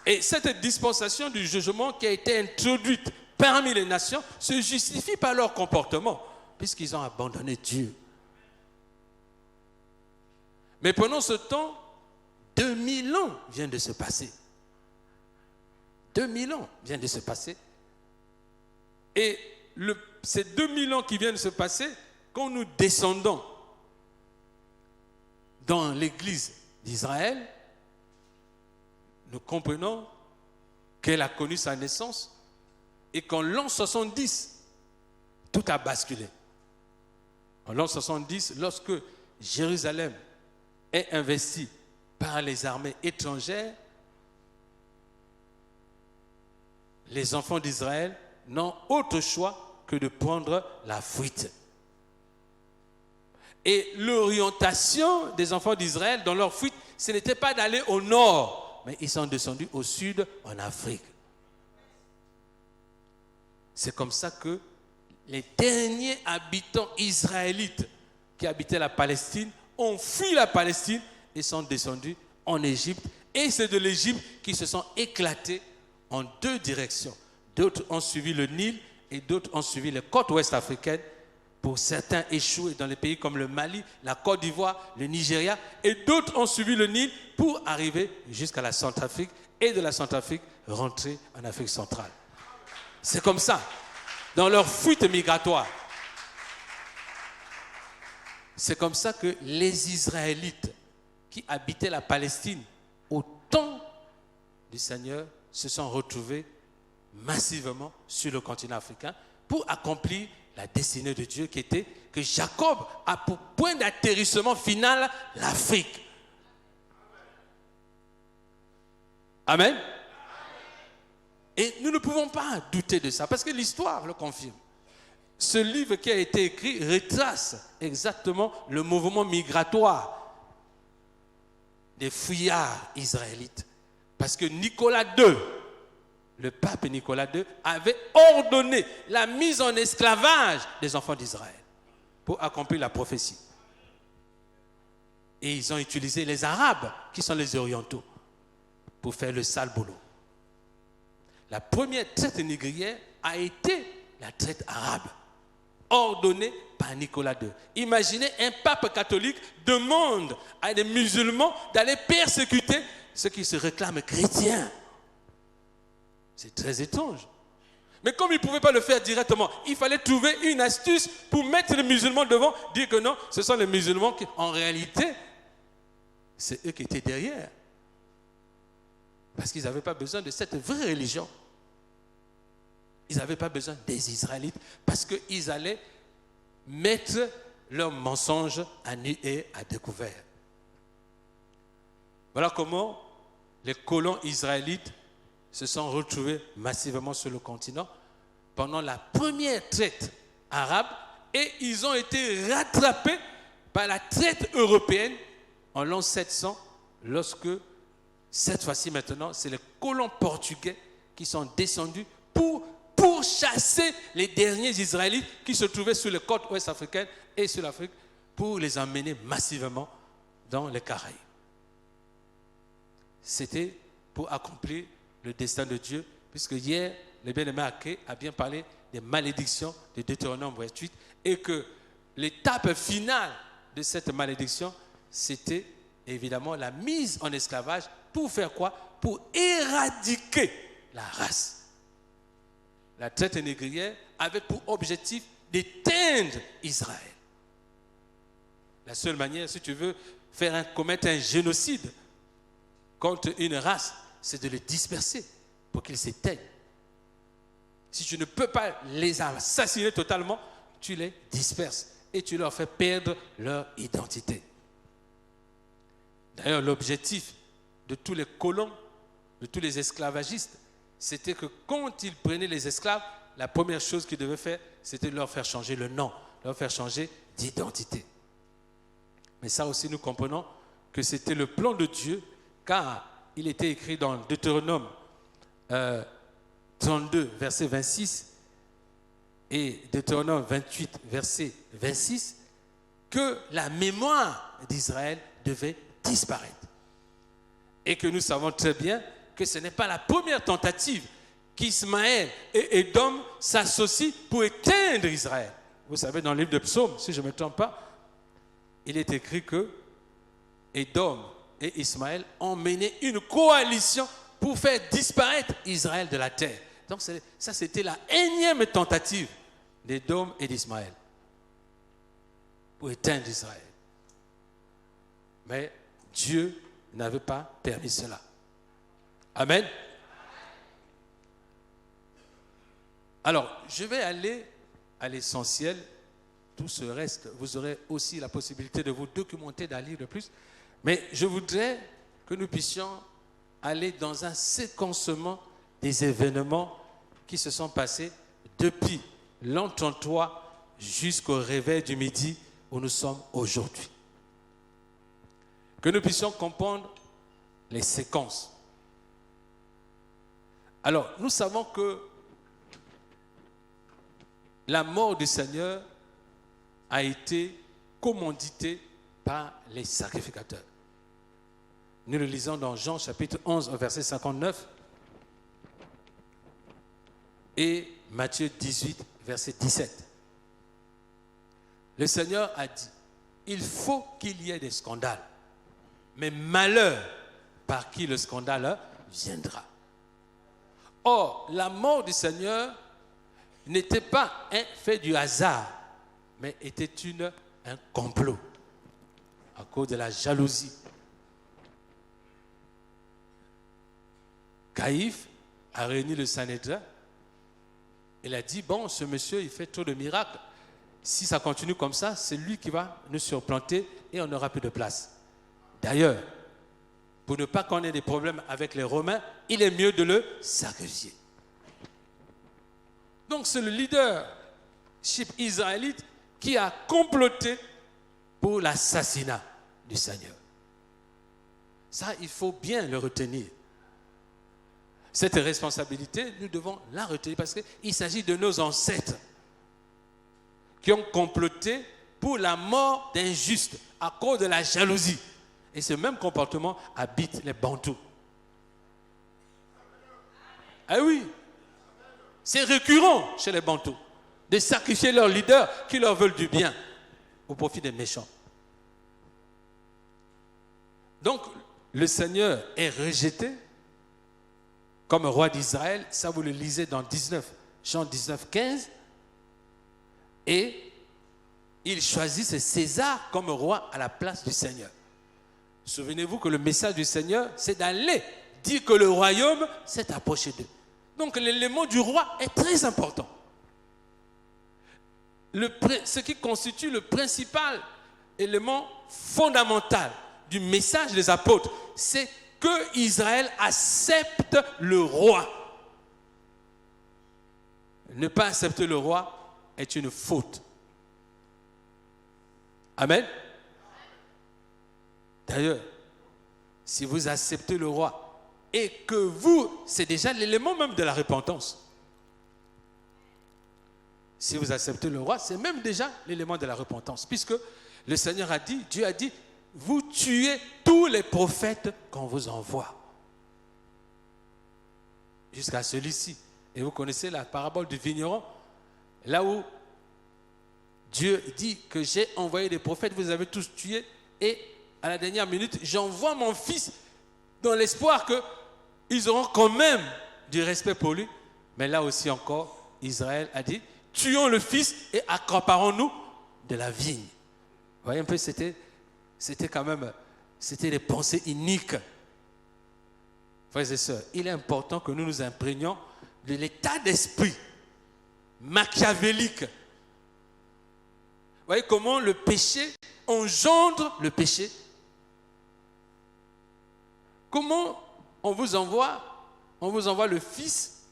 Et cette dispensation du jugement qui a été introduite parmi les nations se justifie par leur comportement, puisqu'ils ont abandonné Dieu. Mais pendant ce temps, 2000 ans viennent de se passer. 2000 ans viennent de se passer. Et ces 2000 ans qui viennent de se passer, quand nous descendons dans l'église d'Israël, nous comprenons qu'elle a connu sa naissance et qu'en l'an 70, tout a basculé. En l'an 70, lorsque Jérusalem est investie par les armées étrangères, les enfants d'Israël n'ont autre choix que de prendre la fuite. Et l'orientation des enfants d'Israël dans leur fuite, ce n'était pas d'aller au nord, mais ils sont descendus au sud, en Afrique. C'est comme ça que les derniers habitants israélites qui habitaient la Palestine ont fui la Palestine et sont descendus en Égypte. Et c'est de l'Égypte qu'ils se sont éclatés en deux directions. D'autres ont suivi le Nil et d'autres ont suivi les côtes ouest africaines. Pour certains échouer dans les pays comme le Mali, la Côte d'Ivoire, le Nigeria, et d'autres ont suivi le Nil pour arriver jusqu'à la Centrafrique et de la Centrafrique rentrer en Afrique centrale. C'est comme ça, dans leur fuite migratoire. C'est comme ça que les Israélites qui habitaient la Palestine au temps du Seigneur se sont retrouvés massivement sur le continent africain pour accomplir la destinée de Dieu qui était que Jacob a pour point d'atterrissement final l'Afrique. Amen. Et nous ne pouvons pas douter de ça parce que l'histoire le confirme. Ce livre qui a été écrit retrace exactement le mouvement migratoire des fuyards israélites. Parce que Nicolas II, le pape Nicolas II, avait ordonné la mise en esclavage des enfants d'Israël pour accomplir la prophétie. Et ils ont utilisé les Arabes, qui sont les Orientaux, pour faire le sale boulot. La première traite négrière a été la traite arabe, ordonnée par Nicolas II. Imaginez, un pape catholique demande à des musulmans d'aller persécuter ceux qui se réclament chrétiens. C'est très étrange. Mais comme il ne pouvait pas le faire directement, il fallait trouver une astuce pour mettre les musulmans devant, dire que non, ce sont les musulmans qui, en réalité, c'est eux qui étaient derrière. Parce qu'ils n'avaient pas besoin de cette vraie religion. Ils n'avaient pas besoin des Israélites parce qu'ils allaient mettre leurs mensonges à nu et à découvert. Voilà comment les colons israélites se sont retrouvés massivement sur le continent pendant la première traite arabe et ils ont été rattrapés par la traite européenne en l'an 700 lorsque, cette fois-ci maintenant, c'est les colons portugais qui sont descendus pour chasser les derniers Israélites qui se trouvaient sur les côtes ouest africaines et sur l'Afrique pour les emmener massivement dans les Caraïbes. C'était pour accomplir le destin de Dieu, puisque hier, le bien-aimé Aké a bien parlé des malédictions de Deutéronome 28 et que l'étape finale de cette malédiction, c'était évidemment la mise en esclavage pour faire quoi? Pour éradiquer la race. La traite négrière avait pour objectif d'éteindre Israël. La seule manière, si tu veux commettre un génocide contre une race, c'est de les disperser pour qu'ils s'éteignent. Si tu ne peux pas les assassiner totalement, tu les disperses et tu leur fais perdre leur identité. D'ailleurs, l'objectif de tous les colons, de tous les esclavagistes, c'était que quand ils prenaient les esclaves, la première chose qu'ils devaient faire, c'était de leur faire changer le nom, leur faire changer d'identité. Mais ça aussi, nous comprenons que c'était le plan de Dieu, car il était écrit dans Deutéronome 32, verset 26, et Deutéronome 28, verset 26, que la mémoire d'Israël devait disparaître. Et que nous savons très bien que ce n'est pas la première tentative qu'Ismaël et Édom s'associent pour éteindre Israël. Vous savez, dans le livre de Psaumes, si je ne me trompe pas, il est écrit que Édom et Ismaël ont mené une coalition pour faire disparaître Israël de la terre. Donc ça, c'était la énième tentative d'Édom et d'Ismaël pour éteindre Israël. Mais Dieu n'avait pas permis cela. Amen. Alors, je vais aller à l'essentiel. Tout ce reste, vous aurez aussi la possibilité de vous documenter, d'aller lire de plus. Mais je voudrais que nous puissions aller dans un séquencement des événements qui se sont passés depuis l'an 33 jusqu'au réveil du midi où nous sommes aujourd'hui. Que nous puissions comprendre les séquences. Alors, nous savons que la mort du Seigneur a été commanditée par les sacrificateurs. Nous le lisons dans Jean chapitre 11, verset 59 et Matthieu 18, verset 17. Le Seigneur a dit, il faut qu'il y ait des scandales, mais malheur par qui le scandale viendra. Or, la mort du Seigneur n'était pas un fait du hasard, mais était un complot à cause de la jalousie Caïphe a réuni le Sanhédrin. Il a dit, bon, ce monsieur, il fait trop de miracles. Si ça continue comme ça, c'est lui qui va nous surplanter et on n'aura plus de place. D'ailleurs, pour ne pas qu'on ait des problèmes avec les Romains, il est mieux de le sacrifier. Donc c'est le leadership israélite qui a comploté pour l'assassinat du Seigneur. Ça, il faut bien le retenir. Cette responsabilité, nous devons la retenir parce qu'il s'agit de nos ancêtres qui ont comploté pour la mort d'un juste à cause de la jalousie. Et ce même comportement habite les Bantous. Ah oui, c'est récurrent chez les Bantous de sacrifier leurs leaders qui leur veulent du bien au profit des méchants. Donc, le Seigneur est rejeté comme roi d'Israël. Ça, vous le lisez dans Jean 19, 15. Et il choisit César comme roi à la place du Seigneur. Souvenez-vous que le message du Seigneur, c'est d'aller dire que le royaume s'est approché d'eux. Donc l'élément du roi est très important. Ce qui constitue le principal élément fondamental du message des apôtres, c'est que Israël accepte le roi. Ne pas accepter le roi est une faute. Amen. D'ailleurs, si vous acceptez le roi et que vous, c'est déjà l'élément même de la repentance. Si vous acceptez le roi, c'est même déjà l'élément de la repentance. Puisque le Seigneur a dit, Dieu a dit, vous tuez tous les prophètes qu'on vous envoie. Jusqu'à celui-ci. Et vous connaissez la parabole du vigneron, là où Dieu dit que j'ai envoyé des prophètes, vous avez tous tués, et à la dernière minute, j'envoie mon fils dans l'espoir qu'ils auront quand même du respect pour lui. Mais là aussi encore, Israël a dit, tuons le fils et accaparons-nous de la vigne. Vous voyez un peu, c'était quand même, c'était des pensées iniques. Frères et sœurs, il est important que nous nous imprégnions de l'état d'esprit machiavélique. Vous voyez comment le péché engendre le péché. Comment on vous envoie le fils,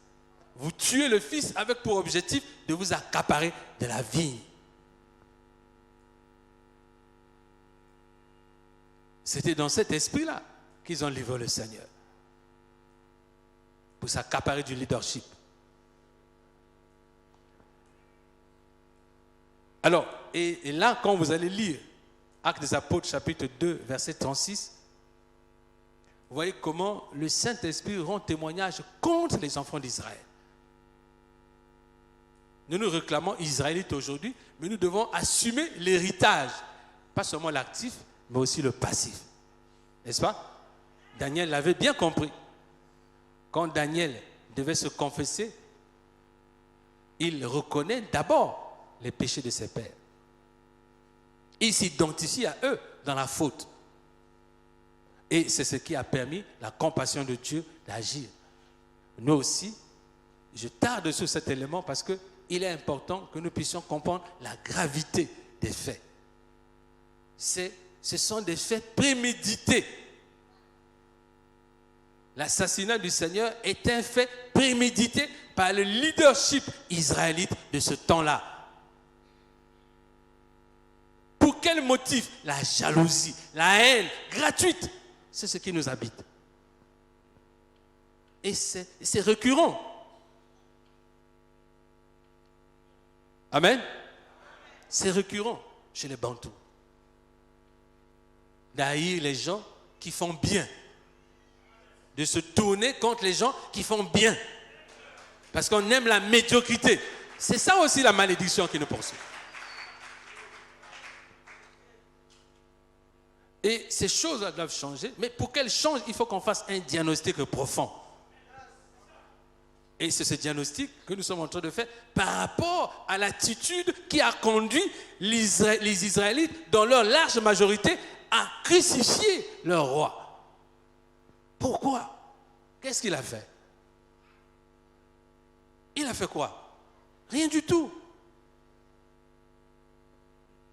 vous tuez le fils avec pour objectif de vous accaparer de la vigne. C'était dans cet esprit-là qu'ils ont livré le Seigneur. Pour s'accaparer du leadership. Alors, et là, quand vous allez lire Actes des Apôtres, chapitre 2, verset 36, vous voyez comment le Saint-Esprit rend témoignage contre les enfants d'Israël. Nous nous réclamons israélites aujourd'hui, mais nous devons assumer l'héritage. Pas seulement l'actif, mais aussi le passif. N'est-ce pas? Daniel l'avait bien compris. Quand Daniel devait se confesser, il reconnaît d'abord les péchés de ses pères. Il s'identifie à eux dans la faute. Et c'est ce qui a permis la compassion de Dieu d'agir. Nous aussi, je tarde sur cet élément parce qu'il est important que nous puissions comprendre la gravité des faits. Ce sont des faits prémédités. L'assassinat du Seigneur est un fait prémédité par le leadership israélite de ce temps-là. Pour quel motif? La jalousie, la haine gratuite. C'est ce qui nous habite. Et c'est récurrent. Amen. C'est récurrent chez les Bantous. D'haïr les gens qui font bien. De se tourner contre les gens qui font bien. Parce qu'on aime la médiocrité. C'est ça aussi la malédiction qui nous poursuit. Et ces choses-là doivent changer. Mais pour qu'elles changent, il faut qu'on fasse un diagnostic profond. Et c'est ce diagnostic que nous sommes en train de faire par rapport à l'attitude qui a conduit les Israélites, dans leur large majorité, à crucifier leur roi. Pourquoi? Qu'est-ce qu'il a fait? Il a fait quoi? Rien du tout.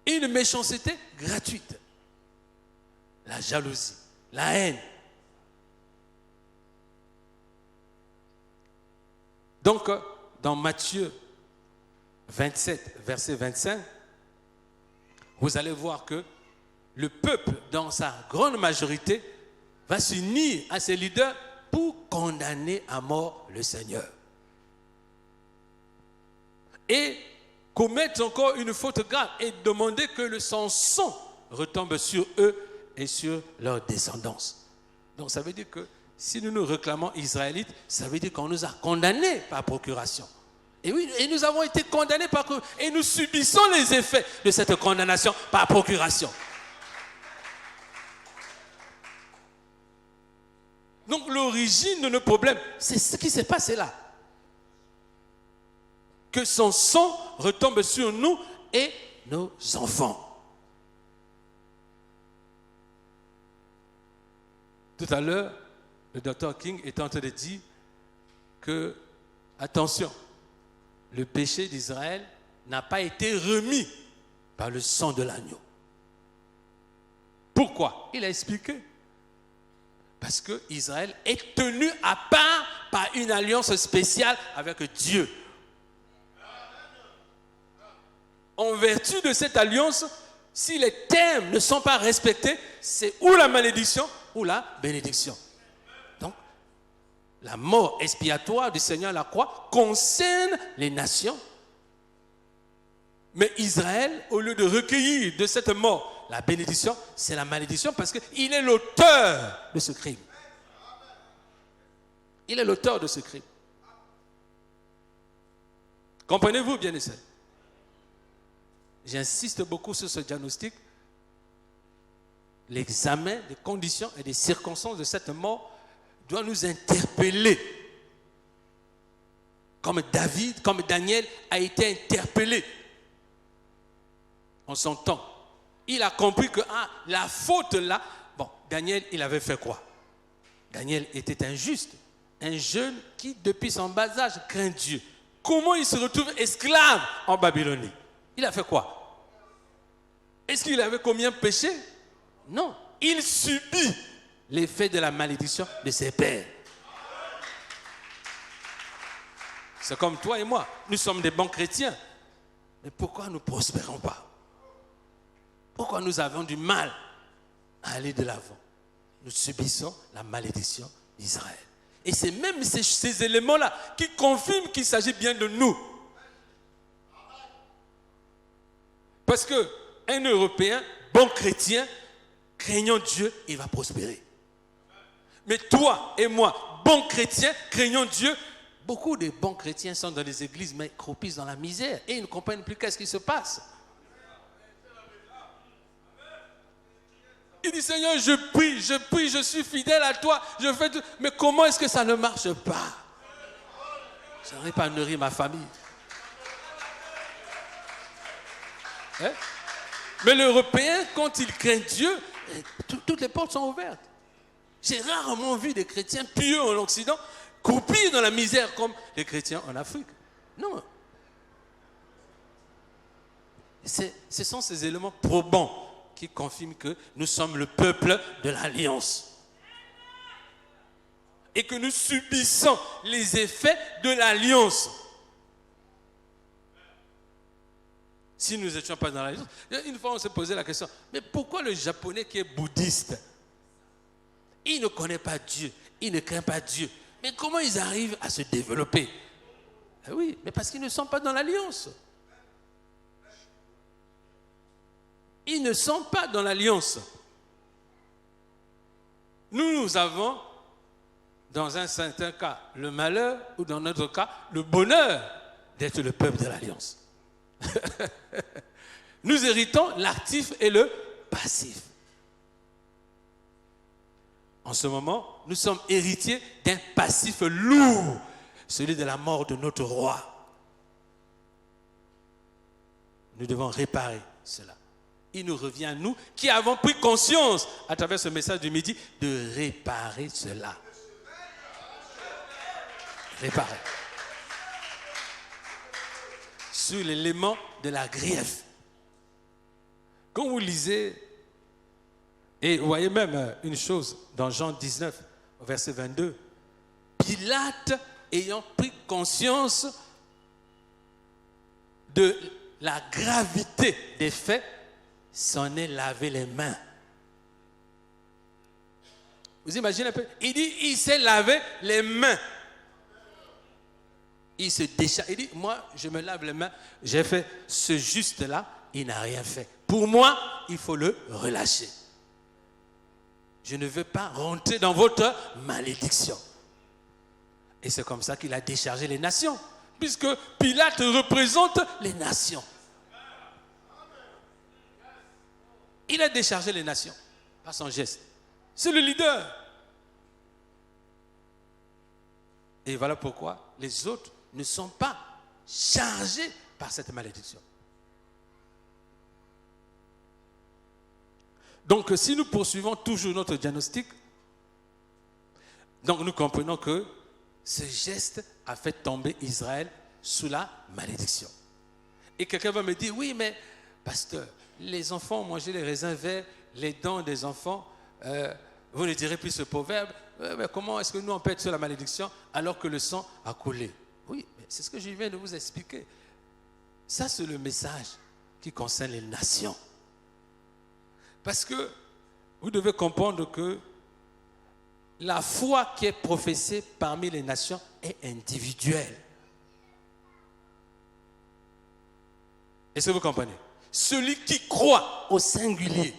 Une méchanceté gratuite. La jalousie, la haine. Donc, dans Matthieu 27, verset 25, vous allez voir que le peuple, dans sa grande majorité, va s'unir à ses leaders pour condamner à mort le Seigneur. Et commettre encore une faute grave et demander que son sang retombe sur eux et sur leur descendance. Donc ça veut dire que si nous nous réclamons israélites, ça veut dire qu'on nous a condamnés par procuration. Et oui, et nous avons été condamnés par procuration. Et nous subissons les effets de cette condamnation par procuration. Donc l'origine de nos problèmes, c'est ce qui s'est passé là. Que son sang retombe sur nous et nos enfants. Tout à l'heure, le docteur King est en train de dire que, attention, le péché d'Israël n'a pas été remis par le sang de l'agneau. Pourquoi? Il a expliqué. Parce que Israël est tenu à part par une alliance spéciale avec Dieu. En vertu de cette alliance, si les termes ne sont pas respectés, c'est ou la malédiction ou la bénédiction. Donc, la mort expiatoire du Seigneur à la croix concerne les nations. Mais Israël, au lieu de recueillir de cette mort la bénédiction, c'est la malédiction parce qu'il est l'auteur de ce crime. Il est l'auteur de ce crime. Comprenez-vous, bien-aimés? J'insiste beaucoup sur ce diagnostic. L'examen des conditions et des circonstances de cette mort doit nous interpeller. Comme David, comme Daniel a été interpellé en son temps. Il a compris que la faute là, bon, Daniel, il avait fait quoi? Daniel était injuste. Un jeune qui, depuis son bas âge, craint Dieu. Comment il se retrouve esclave en Babylonie? Il a fait quoi? Est-ce qu'il avait combien péché? Non. Il subit l'effet de la malédiction de ses pères. C'est comme toi et moi. Nous sommes des bons chrétiens. Mais pourquoi nous ne prospérons pas? Pourquoi nous avons du mal à aller de l'avant? Nous subissons la malédiction d'Israël. Et c'est même ces éléments-là qui confirment qu'il s'agit bien de nous. Parce qu'un Européen, bon chrétien, craignant Dieu, il va prospérer. Mais toi et moi, bons chrétiens, craignant Dieu, beaucoup de bons chrétiens sont dans les églises, mais croupissent dans la misère et ils ne comprennent plus qu'est-ce qui se passe. Il dit, Seigneur, je prie, je suis fidèle à toi, je fais tout. Mais comment est-ce que ça ne marche pas? Je n'arrive pas à nourrir ma famille. Hein? Mais l'Européen, quand il craint Dieu, toutes les portes sont ouvertes. J'ai rarement vu des chrétiens pieux en Occident croupir dans la misère comme les chrétiens en Afrique. Non. Ce sont ces éléments probants qui confirment que nous sommes le peuple de l'Alliance. Et que nous subissons les effets de l'Alliance. Si nous n'étions pas dans l'Alliance, une fois on s'est posé la question, mais pourquoi le Japonais qui est bouddhiste, il ne connaît pas Dieu, il ne craint pas Dieu, mais comment ils arrivent à se développer? Eh oui, mais parce qu'ils ne sont pas dans l'Alliance. Ils ne sont pas dans l'Alliance. Nous avons, dans un certain cas, le malheur, ou dans notre cas, le bonheur d'être le peuple de l'Alliance. Nous héritons l'actif et le passif. En ce moment, nous sommes héritiers d'un passif lourd, celui de la mort de notre roi. Nous devons réparer cela. Il nous revient à nous qui avons pris conscience à travers ce message du midi de réparer cela. Réparer. sur l'élément de la grief. Quand vous lisez, et vous voyez même une chose dans Jean 19, verset 22, Pilate, ayant pris conscience de la gravité des faits, s'en est lavé les mains. Vous imaginez un peu? Il dit, il s'est lavé les mains. Il se décharge. Il dit, moi, je me lave les mains. J'ai fait ce juste-là, il n'a rien fait. Pour moi, il faut le relâcher. Je ne veux pas rentrer dans votre malédiction. Et c'est comme ça qu'il a déchargé les nations. Puisque Pilate représente les nations. Il a déchargé les nations par son geste. C'est le leader. Et voilà pourquoi les autres ne sont pas chargés par cette malédiction. Donc, si nous poursuivons toujours notre diagnostic, donc nous comprenons que ce geste a fait tomber Israël sous la malédiction. Et quelqu'un va me dire, oui, mais pasteur, les enfants ont mangé les raisins verts, les dents des enfants, vous ne direz plus ce proverbe, mais comment est-ce que nous on peut être sur la malédiction alors que le sang a coulé? Oui, mais c'est ce que je viens de vous expliquer. Ça, c'est le message qui concerne les nations. Parce que vous devez comprendre que la foi qui est professée parmi les nations est individuelle. Est-ce que vous comprenez? Celui qui croit au singulier,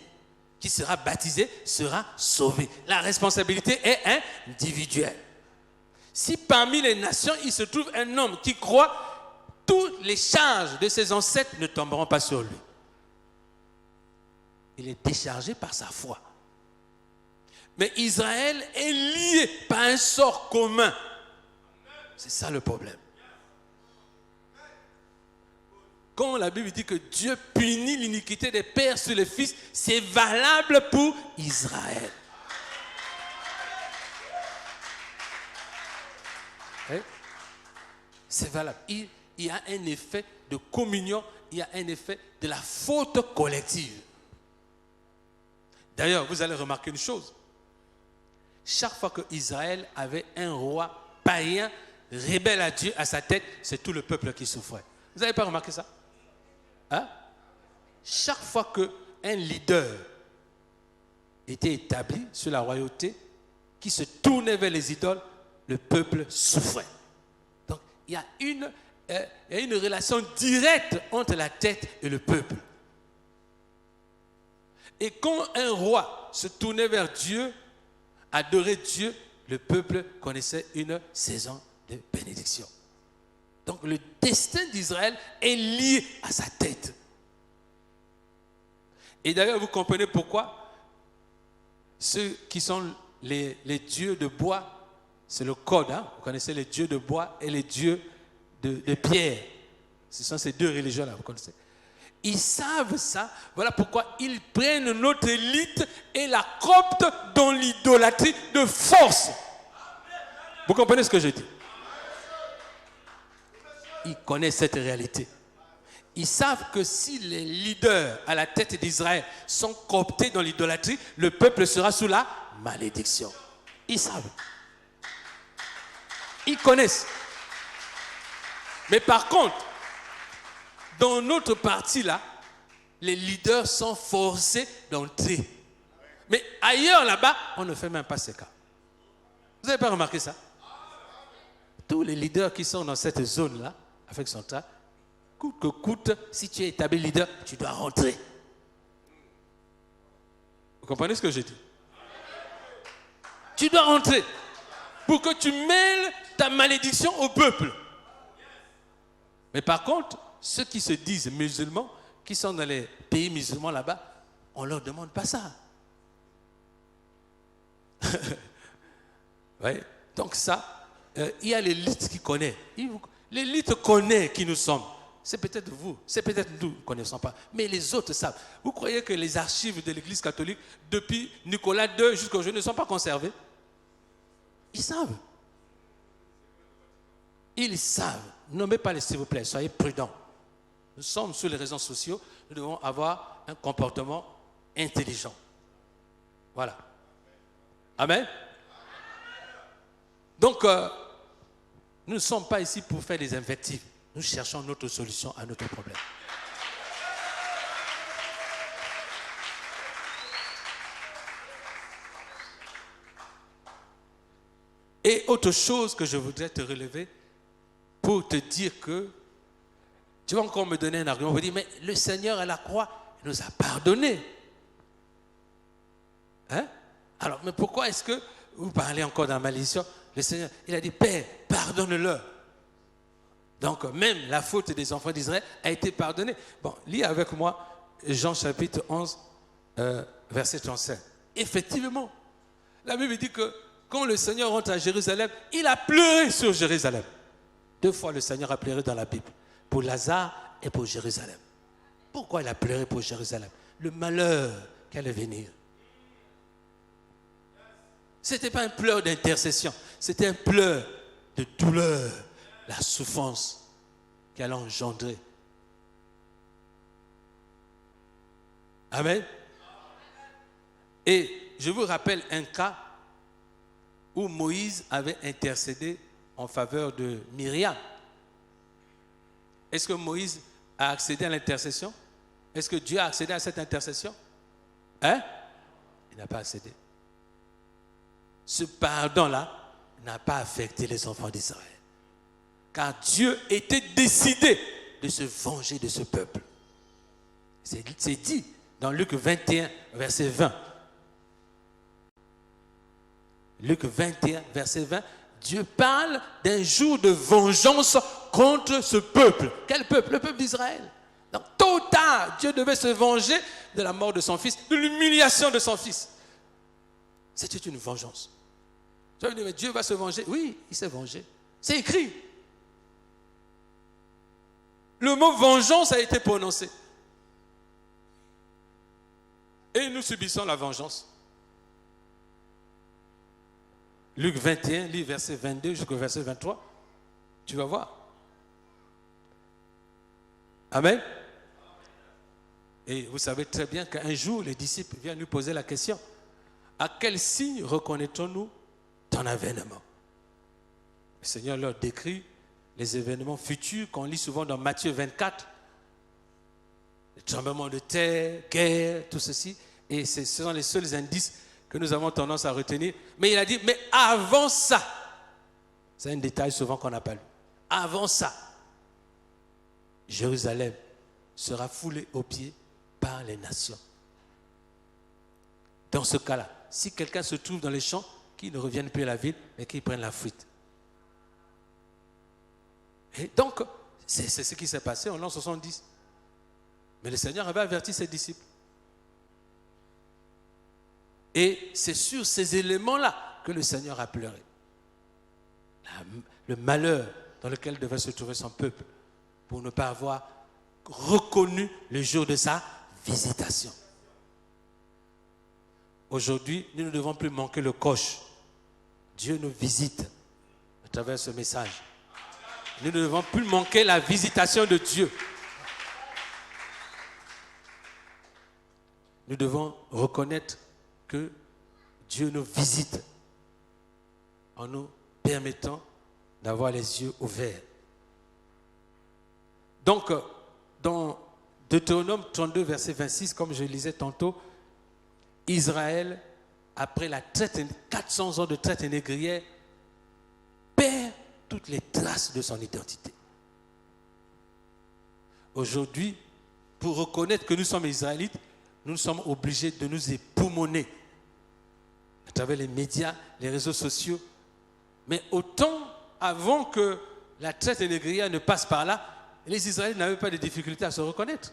qui sera baptisé, sera sauvé. La responsabilité est individuelle. Si parmi les nations, il se trouve un homme qui croit, toutes les charges de ses ancêtres ne tomberont pas sur lui. Il est déchargé par sa foi. Mais Israël est lié par un sort commun. C'est ça le problème. Quand la Bible dit que Dieu punit l'iniquité des pères sur les fils, c'est valable pour Israël. C'est valable. Il y a un effet de communion, il y a un effet de la faute collective. D'ailleurs, vous allez remarquer une chose. Chaque fois que Israël avait un roi païen, rebelle à Dieu à sa tête, c'est tout le peuple qui souffrait. Vous n'avez pas remarqué ça? Hein? Chaque fois qu'un leader était établi sur la royauté, qui se tournait vers les idoles, le peuple souffrait. Donc, il y a une relation directe entre la tête et le peuple. Et quand un roi se tournait vers Dieu, adorait Dieu, le peuple connaissait une saison de bénédiction. Donc le destin d'Israël est lié à sa tête. Et d'ailleurs, vous comprenez pourquoi ceux qui sont les dieux de bois, c'est le code, hein? Vous connaissez les dieux de bois et les dieux de pierre. Ce sont ces deux religions-là, vous connaissez. Ils savent ça, voilà pourquoi ils prennent notre élite et la coptent dans l'idolâtrie de force. Vous comprenez ce que je dis? Ils connaissent cette réalité. Ils savent que si les leaders à la tête d'Israël sont cooptés dans l'idolâtrie, le peuple sera sous la malédiction. Ils savent. Ils connaissent. Mais par contre, dans notre parti là, les leaders sont forcés d'entrer. Mais ailleurs là-bas, on ne fait même pas ce cas. Vous n'avez pas remarqué ça? Tous les leaders qui sont dans cette zone-là, avec son tas, coûte que coûte, si tu es établi leader, tu dois rentrer. Vous comprenez ce que je dis? Tu dois rentrer pour que tu mêles ta malédiction au peuple. Mais par contre, ceux qui se disent musulmans, qui sont dans les pays musulmans là-bas, on ne leur demande pas ça. Ouais. Donc ça, il y a l'élite qui connaît. L'élite connaît qui nous sommes. C'est peut-être vous, c'est peut-être nous ne connaissons pas. Mais les autres savent. Vous croyez que les archives de l'Église catholique, depuis Nicolas II jusqu'à aujourd'hui, ne sont pas conservées? Ils savent. Ils savent. Nommez pas les s'il vous plaît, soyez prudents. nous sommes sur les réseaux sociaux, nous devons avoir un comportement intelligent. Voilà. Amen. Donc, nous ne sommes pas ici pour faire des invectives. Nous cherchons notre solution à notre problème. Et autre chose que je voudrais te relever pour te dire que tu vas encore me donner un argument. On va dire, mais le Seigneur à la croix nous a pardonné. Hein? Alors, mais pourquoi est-ce que vous parlez encore dans la malédiction? Le Seigneur, il a dit, Père, pardonne-leur. Donc, même la faute des enfants d'Israël a été pardonnée. Bon, lis avec moi Jean chapitre 11, verset 35. Effectivement, la Bible dit que quand le Seigneur rentre à Jérusalem, il a pleuré sur Jérusalem. 2 fois le Seigneur a pleuré dans la Bible. Pour Lazare et pour Jérusalem. Pourquoi il a pleuré pour Jérusalem? Le malheur qui allait venir. Ce n'était pas un pleur d'intercession, c'était un pleur de douleur, la souffrance qui allait engendrer. Amen. Et je vous rappelle un cas où Moïse avait intercédé en faveur de Myriam. Est-ce que Moïse a accédé à l'intercession? Est-ce que Dieu a accédé à cette intercession? Hein? Il n'a pas accédé. Ce pardon-là n'a pas affecté les enfants d'Israël. Car Dieu était décidé de se venger de ce peuple. C'est dit dans Luc 21, verset 20. Luc 21, verset 20. Dieu parle d'un jour de vengeance contre ce peuple. Quel peuple? Le peuple d'Israël. Donc, tôt ou tard, Dieu devait se venger de la mort de son fils, de l'humiliation de son fils. C'était une vengeance. Tu vas me dire, mais Dieu va se venger. Oui, il s'est vengé. C'est écrit. Le mot vengeance a été prononcé. Et nous subissons la vengeance. Luc 21, lis verset 22 jusqu'au verset 23. Tu vas voir. Amen. Et vous savez très bien qu'un jour, les disciples viennent nous poser la question. À quel signe reconnaîtrons-nous ton avènement? Le Seigneur leur décrit les événements futurs qu'on lit souvent dans Matthieu 24. Le tremblement de terre, guerre, tout ceci. Et ce sont les seuls indices que nous avons tendance à retenir. Mais il a dit, mais avant ça, c'est un détail souvent qu'on n'a pas lu. Avant ça, Jérusalem sera foulée aux pieds par les nations. Dans ce cas-là, si quelqu'un se trouve dans les champs, qu'il ne revienne plus à la ville, mais qu'il prenne la fuite. Et donc, c'est ce qui s'est passé en l'an 70. Mais le Seigneur avait averti ses disciples. Et c'est sur ces éléments-là que le Seigneur a pleuré. Le malheur dans lequel devait se trouver son peuple pour ne pas avoir reconnu le jour de sa visitation. Aujourd'hui, nous ne devons plus manquer le coche. Dieu nous visite à travers ce message. Nous ne devons plus manquer la visitation de Dieu. Nous devons reconnaître que Dieu nous visite en nous permettant d'avoir les yeux ouverts. Donc, dans Deutéronome 32, verset 26, comme je lisais tantôt, Israël, après la traite, 400 ans de traite négrière, perd toutes les traces de son identité. Aujourd'hui, pour reconnaître que nous sommes Israélites, nous sommes obligés de nous époumoner à travers les médias, les réseaux sociaux. Mais autant avant que la traite négrière ne passe par là, les Israélites n'avaient pas de difficulté à se reconnaître,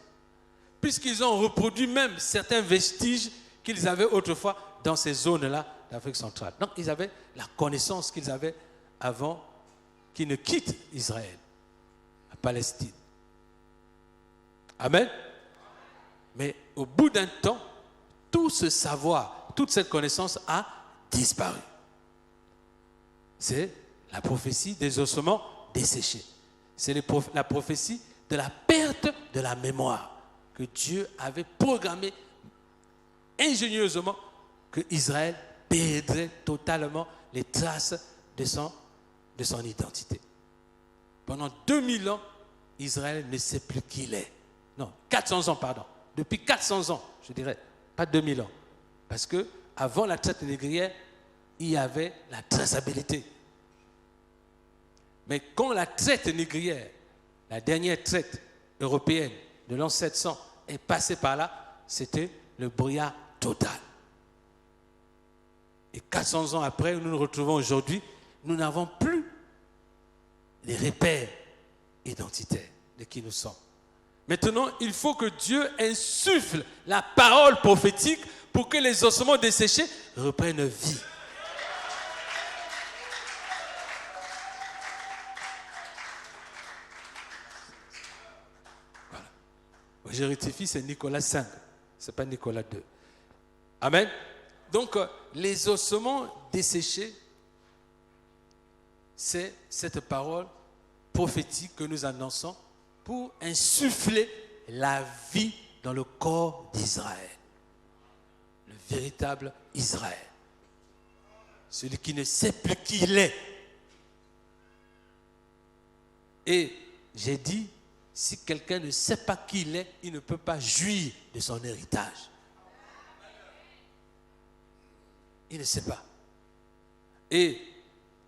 puisqu'ils ont reproduit même certains vestiges qu'ils avaient autrefois dans ces zones-là d'Afrique centrale. Donc ils avaient la connaissance qu'ils avaient avant qu'ils ne quittent Israël, la Palestine. Amen. Mais au bout d'un temps, tout ce savoir, toute cette connaissance a disparu. C'est la prophétie des ossements desséchés. C'est la prophétie de la perte de la mémoire que Dieu avait programmé ingénieusement que Israël perdrait totalement les traces de son identité. Pendant 2000 ans, Israël ne sait plus qui il est. Non, 400 ans, pardon. Depuis 400 ans, je dirais, pas 2000 ans. Parce que avant la traite négrière, il y avait la traçabilité. Mais quand la traite négrière, la dernière traite européenne de l'an 700 est passée par là, c'était le brouillard total. Et 400 ans après, nous nous retrouvons aujourd'hui, nous n'avons plus les repères identitaires de qui nous sommes. Maintenant, il faut que Dieu insuffle la parole prophétique pour que les ossements desséchés reprennent vie. Voilà. Je rectifie, c'est Nicolas 5, ce n'est pas Nicolas 2. Amen. Donc, les ossements desséchés, c'est cette parole prophétique que nous annonçons pour insuffler la vie dans le corps d'Israël. Le véritable Israël. Celui qui ne sait plus qui il est. Et j'ai dit, si quelqu'un ne sait pas qui il est, il ne peut pas jouir de son héritage. Il ne sait pas. Et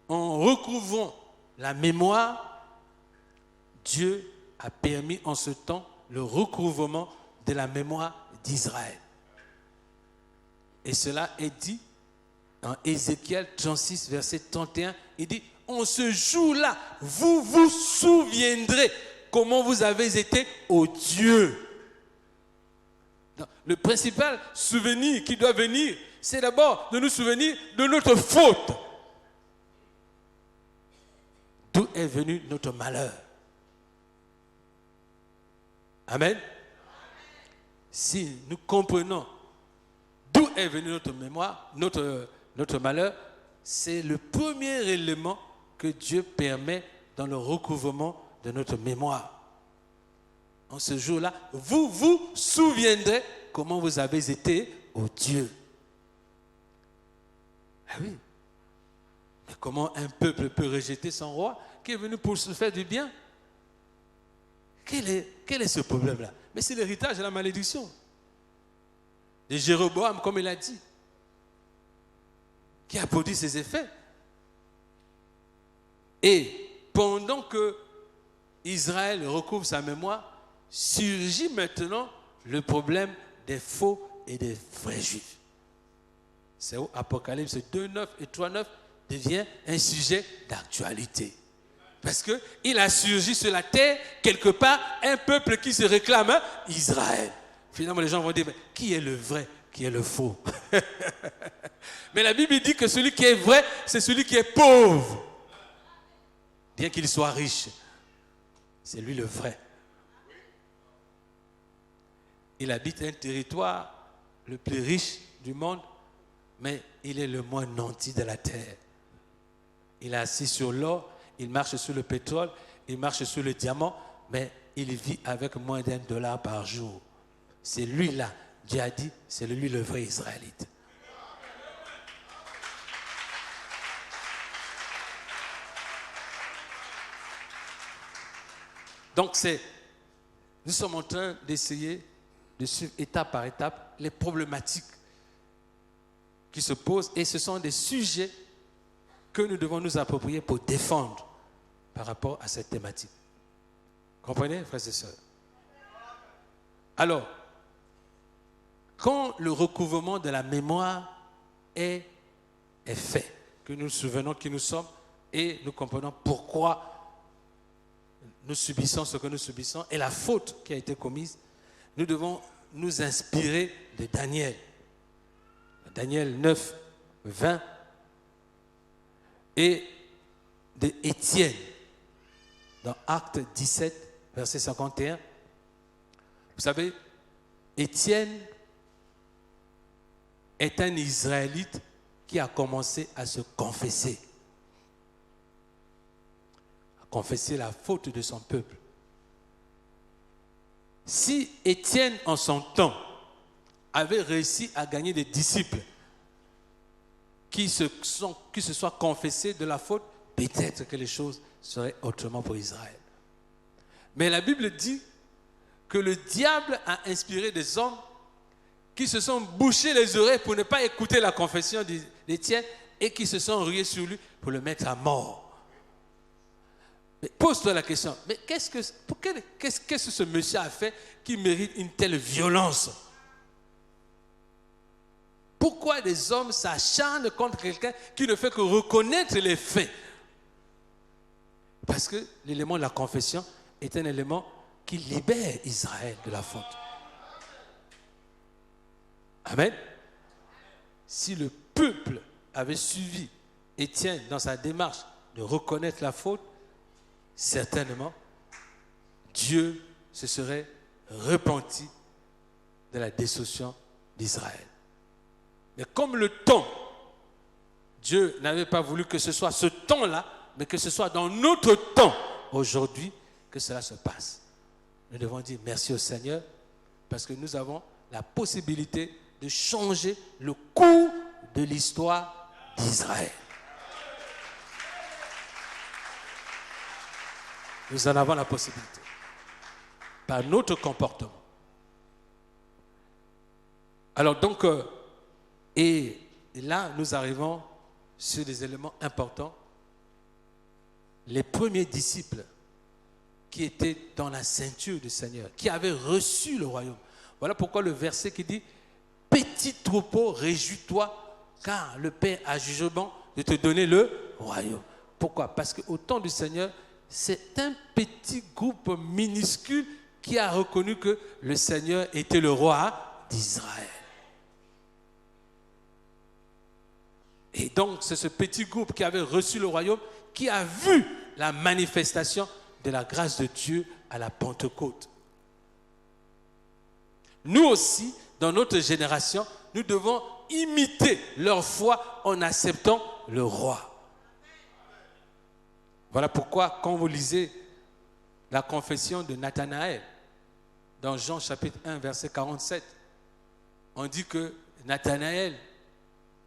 en recouvrant la mémoire, Dieu a permis en ce temps le recouvrement de la mémoire d'Israël. Et cela est dit en Ézéchiel 36, verset 31. Il dit, en ce jour-là, vous vous souviendrez comment vous avez été odieux. Le principal souvenir qui doit venir, c'est d'abord de nous souvenir de notre faute. D'où est venu notre malheur. Amen. Si nous comprenons d'où est venu notre mémoire, notre malheur, c'est le premier élément que Dieu permet dans le recouvrement de notre mémoire. En ce jour-là, vous vous souviendrez comment vous avez été odieux. Ah oui. Mais comment un peuple peut rejeter son roi qui est venu pour se faire du bien? Quel est ce problème-là? Mais c'est l'héritage de la malédiction. De Jéroboam, comme il a dit, qui a produit ses effets. Et pendant que Israël recouvre sa mémoire, surgit maintenant le problème des faux et des vrais juifs. C'est où Apocalypse 2, 9 et 3, 9 devient un sujet d'actualité. Parce qu'il a surgi sur la terre, quelque part, un peuple qui se réclame Israël. Finalement, les gens vont dire, mais qui est le vrai, qui est le faux? Mais la Bible dit que celui qui est vrai, c'est celui qui est pauvre. Bien qu'il soit riche, c'est lui le vrai. Il habite un territoire le plus riche du monde, mais il est le moins nanti de la terre. Il est assis sur l'or, il marche sur le pétrole, il marche sur le diamant, mais il vit avec moins d'$1 par jour. C'est lui-là, Dieu a dit, c'est lui le vrai Israélite. Donc nous sommes en train d'essayer de suivre étape par étape les problématiques qui se posent, et ce sont des sujets que nous devons nous approprier pour défendre par rapport à cette thématique. Comprenez, frères et sœurs? Alors, quand le recouvrement de la mémoire est fait, que nous nous souvenons qui nous sommes et nous comprenons pourquoi nous subissons ce que nous subissons et la faute qui a été commise, nous devons nous inspirer de Daniel. Daniel 9, 20 et de Étienne dans Actes 17, verset 51. Vous savez, Étienne est un Israélite qui a commencé à se confesser. À confesser la faute de son peuple. Si Étienne, en son temps, avait réussi à gagner des disciples qui se soient confessés de la faute, peut-être que les choses seraient autrement pour Israël. Mais la Bible dit que le diable a inspiré des hommes qui se sont bouchés les oreilles pour ne pas écouter la confession d'Étienne et qui se sont rués sur lui pour le mettre à mort. Mais pose-toi la question, mais qu'est-ce que ce monsieur a fait qui mérite une telle violence? Pourquoi des hommes s'acharnent contre quelqu'un qui ne fait que reconnaître les faits? Parce que l'élément de la confession est un élément qui libère Israël de la faute. Amen. Si le peuple avait suivi Étienne dans sa démarche de reconnaître la faute, certainement, Dieu se serait repenti de la destruction d'Israël. Mais comme le temps, Dieu n'avait pas voulu que ce soit ce temps-là, mais que ce soit dans notre temps, aujourd'hui, que cela se passe. Nous devons dire merci au Seigneur, parce que nous avons la possibilité de changer le cours de l'histoire d'Israël. Nous en avons la possibilité, par notre comportement. Alors donc, et là, nous arrivons sur des éléments importants. Les premiers disciples qui étaient dans la ceinture du Seigneur, qui avaient reçu le royaume. Voilà pourquoi le verset qui dit « Petit troupeau, réjouis-toi, car le Père a jugement de te donner le royaume. » Pourquoi? Parce qu'au temps du Seigneur, c'est un petit groupe minuscule qui a reconnu que le Seigneur était le roi d'Israël. Et donc, c'est ce petit groupe qui avait reçu le royaume qui a vu la manifestation de la grâce de Dieu à la Pentecôte. Nous aussi, dans notre génération, nous devons imiter leur foi en acceptant le roi. Voilà pourquoi, quand vous lisez la confession de Nathanaël, dans Jean chapitre 1, verset 47, on dit que Nathanaël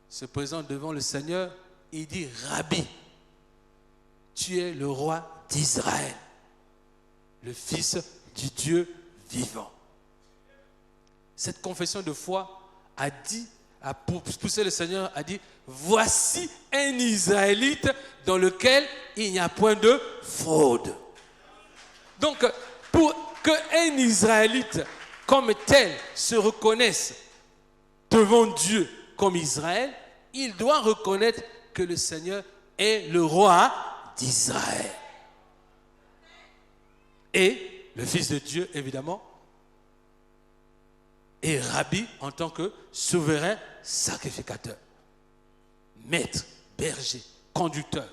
se présente devant le Seigneur, il dit « Rabbi, tu es le roi d'Israël, le Fils du Dieu vivant. » Cette confession de foi a poussé le Seigneur, a dit « Voici un Israélite dans lequel il n'y a point de fraude. » Donc, pour qu'un Israélite comme tel se reconnaisse devant Dieu comme Israël, il doit reconnaître que le Seigneur est le roi d'Israël. Et le Fils de Dieu, évidemment, et Rabbi en tant que souverain sacrificateur, maître, berger, conducteur.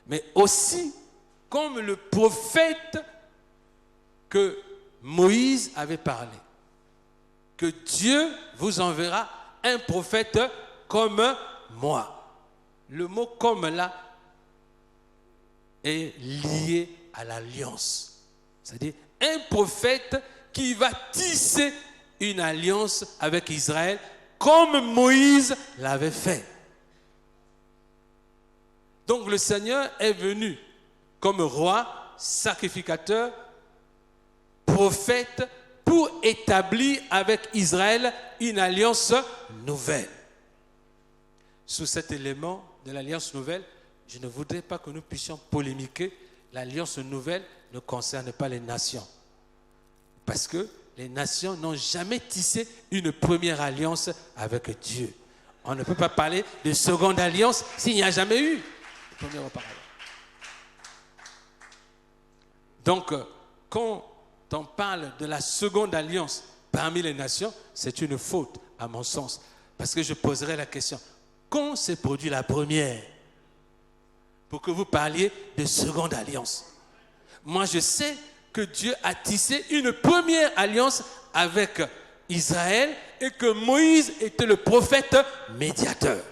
Mais aussi comme le prophète que Moïse avait parlé, que Dieu vous enverra un prophète comme moi. Le mot « comme » là est lié à l'alliance. C'est-à-dire un prophète qui va tisser une alliance avec Israël comme Moïse l'avait fait. Donc le Seigneur est venu comme roi, sacrificateur, prophète, pour établir avec Israël une alliance nouvelle. Sous cet élément de l'alliance nouvelle, je ne voudrais pas que nous puissions polémiquer. L'alliance nouvelle ne concerne pas les nations. Parce que les nations n'ont jamais tissé une première alliance avec Dieu. On ne peut pas parler de seconde alliance s'il n'y a jamais eu de première auparavant. Donc, quand on parle de la seconde alliance parmi les nations, c'est une faute à mon sens. Parce que je poserai la question, quand s'est produit la première? Pour que vous parliez de seconde alliance. Moi, je sais que Dieu a tissé une première alliance avec Israël et que Moïse était le prophète médiateur.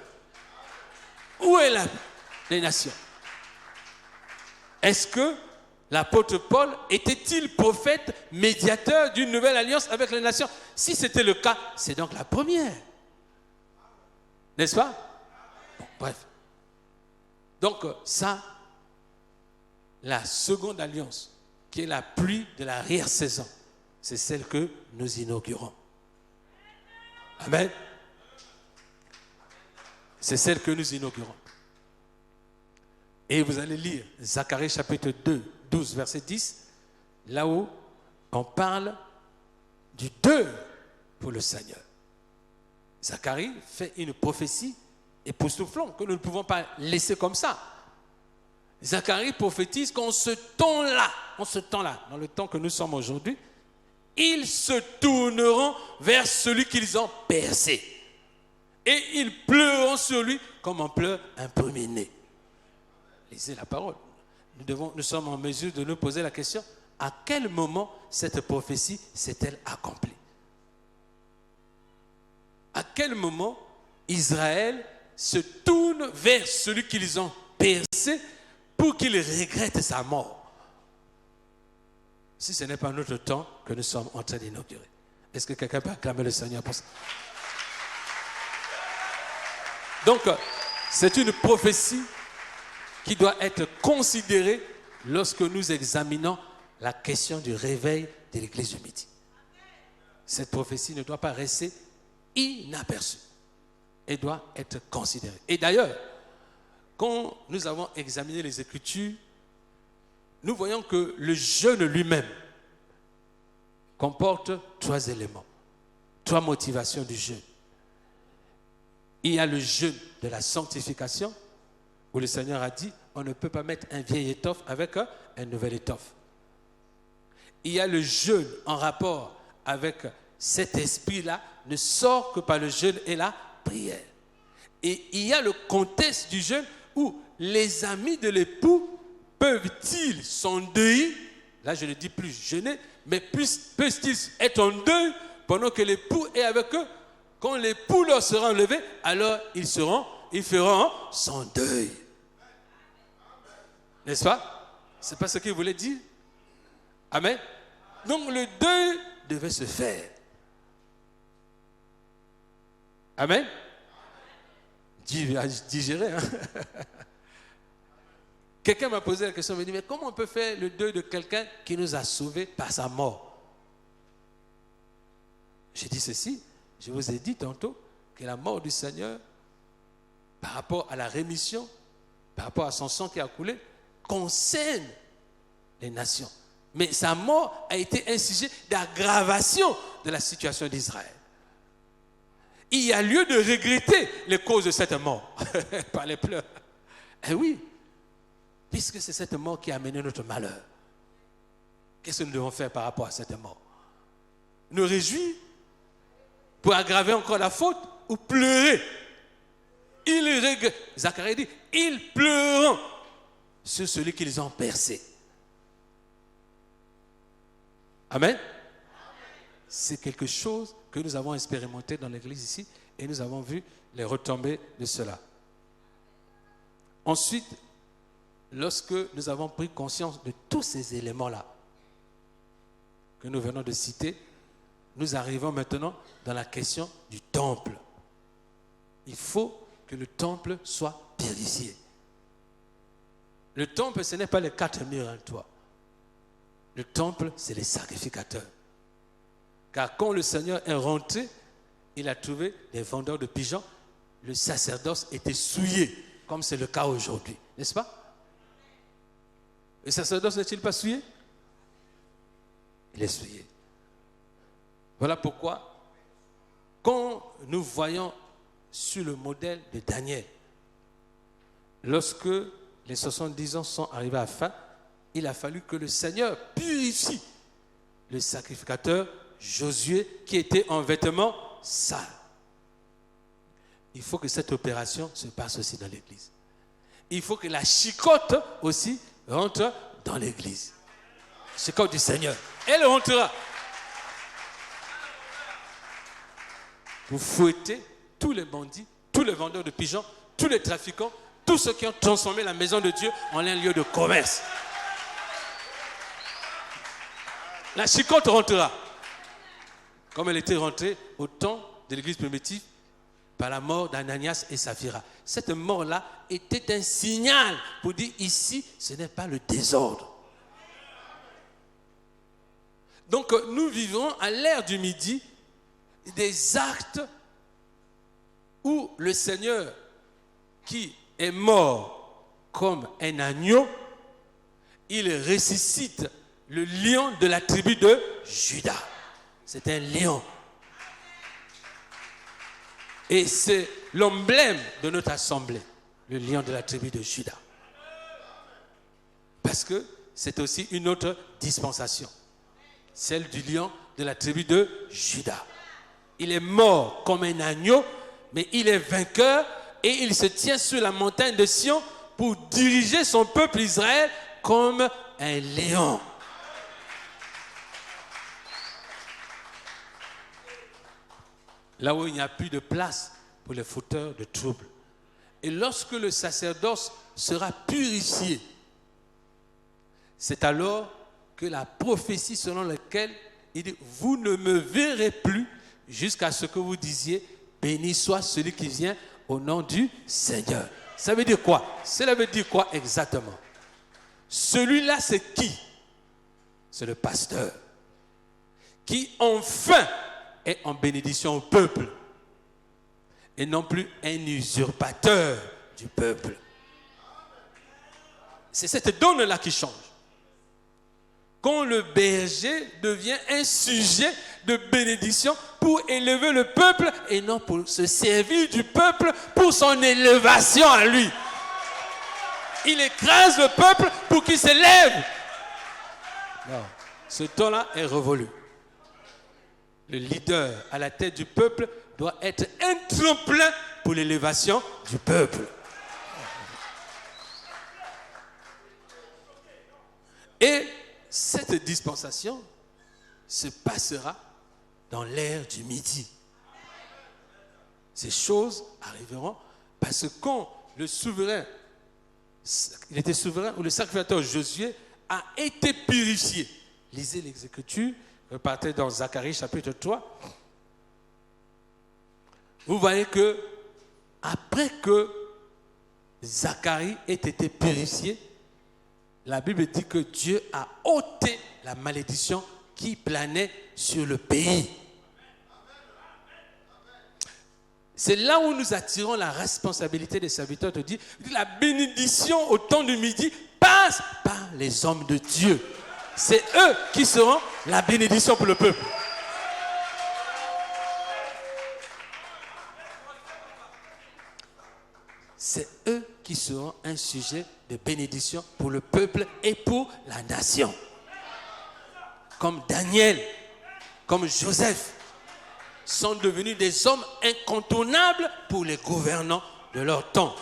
Où est les nations? Est-ce que l'apôtre Paul était-il prophète, médiateur d'une nouvelle alliance avec les nations? Si c'était le cas, c'est donc la première. N'est-ce pas? Bon, bref. Donc ça, la seconde alliance, qui est la pluie de l'arrière-saison, c'est celle que nous inaugurons. Amen. C'est celle que nous inaugurons. Et vous allez lire Zacharie chapitre 2, 12, verset 10, là où on parle du deuil pour le Seigneur. Zacharie fait une prophétie époustouflante que nous ne pouvons pas laisser comme ça. Zacharie prophétise qu'en ce temps-là, dans le temps que nous sommes aujourd'hui, ils se tourneront vers celui qu'ils ont percé. Et ils pleureront sur lui comme on pleure un premier-né. Lisez la parole. Nous sommes en mesure de nous poser la question, à quel moment cette prophétie s'est-elle accomplie? À quel moment Israël se tourne vers celui qu'ils ont percé pour qu'il regrette sa mort? Si ce n'est pas notre temps que nous sommes en train d'inaugurer. Est-ce que quelqu'un peut acclamer le Seigneur pour ça? Donc, c'est une prophétie qui doit être considérée lorsque nous examinons la question du réveil de l'Église du Midi. Cette prophétie ne doit pas rester inaperçue. Elle doit être considérée. Et d'ailleurs, quand nous avons examiné les Écritures, nous voyons que le jeûne lui-même comporte 3 éléments, 3 motivations du jeûne. Il y a le jeûne de la sanctification, où le Seigneur a dit, on ne peut pas mettre un vieil étoffe avec un nouvel étoffe. Il y a le jeûne en rapport avec cet esprit-là, ne sort que par le jeûne et la prière. Et il y a le contexte du jeûne où les amis de l'époux peuvent-ils s'endeuiller, là je ne dis plus jeûner, mais peuvent-ils être en deuil pendant que l'époux est avec eux? Quand l'époux leur sera enlevé, alors ils feront son deuil. N'est-ce pas? C'est pas ce qu'il voulait dire? Amen. Donc le deuil devait se faire. Amen. Digérer. Hein? Quelqu'un m'a posé la question, il m'a dit, mais comment on peut faire le deuil de quelqu'un qui nous a sauvés par sa mort? J'ai dit ceci, je vous ai dit tantôt que la mort du Seigneur, par rapport à la rémission, par rapport à son sang qui a coulé, concerne les nations. Mais sa mort a été un sujet d'aggravation de la situation d'Israël. Il y a lieu de regretter les causes de cette mort, par les pleurs. Eh oui, puisque c'est cette mort qui a amené notre malheur. Qu'est-ce que nous devons faire par rapport à cette mort? Nous réjouir pour aggraver encore la faute ou pleurer? Zacharie dit, ils pleurent sur celui qu'ils ont percé. Amen. C'est quelque chose que nous avons expérimenté dans l'église ici et nous avons vu les retombées de cela. Ensuite, lorsque nous avons pris conscience de tous ces éléments-là que nous venons de citer, nous arrivons maintenant dans la question du temple. Il faut que le temple soit purifié. Le temple, ce n'est pas les 4 murs en toit. Le temple, c'est les sacrificateurs. Car quand le Seigneur est rentré, il a trouvé des vendeurs de pigeons. Le sacerdoce était souillé, comme c'est le cas aujourd'hui. N'est-ce pas? Le sacerdoce n'est-il pas souillé? Il est souillé. Voilà pourquoi, quand nous voyons sur le modèle de Daniel, lorsque les 70 ans sont arrivés à fin, il a fallu que le Seigneur purifie le sacrificateur Josué qui était en vêtements sales. Il faut que cette opération se passe aussi dans l'église. Il faut que la chicotte aussi rentre dans l'église. Chicotte du Seigneur. Elle rentrera. Vous fouettez tous les bandits, tous les vendeurs de pigeons, tous les trafiquants, tous ceux qui ont transformé la maison de Dieu en un lieu de commerce. La chicotte rentrera. Comme elle était rentrée au temps de l'église primitive par la mort d'Ananias et Saphira. Cette mort-là était un signal pour dire ici, ce n'est pas le désordre. Donc nous vivons à l'ère du midi des actes où le Seigneur qui est mort comme un agneau, il ressuscite le lion de la tribu de Juda. C'est un lion. Et c'est l'emblème de notre assemblée, le lion de la tribu de Juda. Parce que c'est aussi une autre dispensation, celle du lion de la tribu de Juda. Il est mort comme un agneau, mais il est vainqueur et il se tient sur la montagne de Sion pour diriger son peuple Israël comme un lion. Là où il n'y a plus de place pour les fauteurs de troubles. Et lorsque le sacerdoce sera purifié, c'est alors que la prophétie selon laquelle il dit, vous ne me verrez plus jusqu'à ce que vous disiez, béni soit celui qui vient au nom du Seigneur. Ça veut dire quoi? Cela veut dire quoi exactement? Celui-là, c'est qui? C'est le pasteur qui enfin est en bénédiction au peuple et non plus un usurpateur du peuple. C'est cette donne-là qui change. Quand le berger devient un sujet de bénédiction pour élever le peuple et non pour se servir du peuple pour son élévation à lui. Il écrase le peuple pour qu'il s'élève. Non, ce temps-là est révolu. Le leader à la tête du peuple doit être un tremplin pour l'élévation du peuple. Et cette dispensation se passera dans l'ère du midi. Ces choses arriveront parce que quand le souverain, il était souverain, ou le sacrificateur Josué a été purifié. Lisez les Écritures, repartez dans Zacharie chapitre 3. Vous voyez que après que Zacharie ait été purifié, la Bible dit que Dieu a ôté la malédiction qui planait sur le pays. C'est là où nous attirons la responsabilité des serviteurs de dire la bénédiction au temps du midi passe par les hommes de Dieu. C'est eux qui seront la bénédiction pour le peuple. C'est eux qui seront un sujet de bénédiction pour le peuple et pour la nation. Comme Daniel, comme Joseph, sont devenus des hommes incontournables pour les gouvernants de leur temps.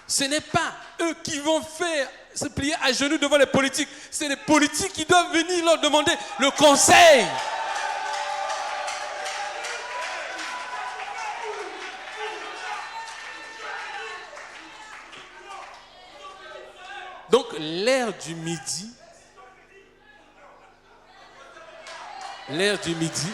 Ce n'est pas eux qui vont se plier à genoux devant les politiques. C'est les politiques qui doivent venir leur demander le conseil. Donc l'heure du midi, l'heure du midi,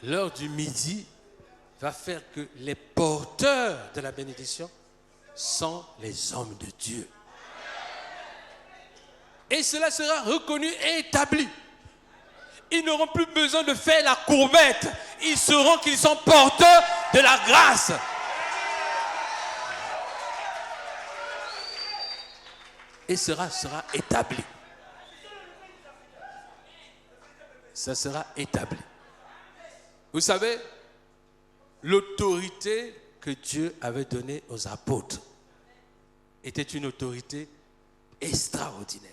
l'heure du midi va faire que les porteurs de la bénédiction sont les hommes de Dieu. Et cela sera reconnu et établi. Ils n'auront plus besoin de faire la courbette. Ils sauront qu'ils sont porteurs de la grâce. Et cela sera établi. Ça sera établi. Vous savez, l'autorité que Dieu avait donnée aux apôtres était une autorité extraordinaire.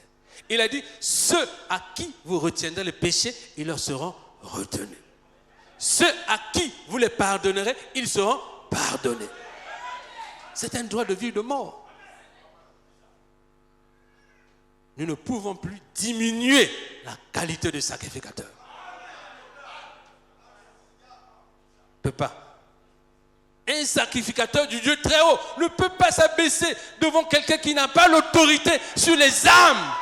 Il a dit, ceux à qui vous retiendrez le péché, ils leur seront retenus. Ceux à qui vous les pardonnerez, ils seront pardonnés. C'est un droit de vie ou de mort. Nous ne pouvons plus diminuer la qualité de sacrificateur. ne peut pas. Un sacrificateur du Dieu très haut ne peut pas s'abaisser devant quelqu'un qui n'a pas l'autorité sur les âmes.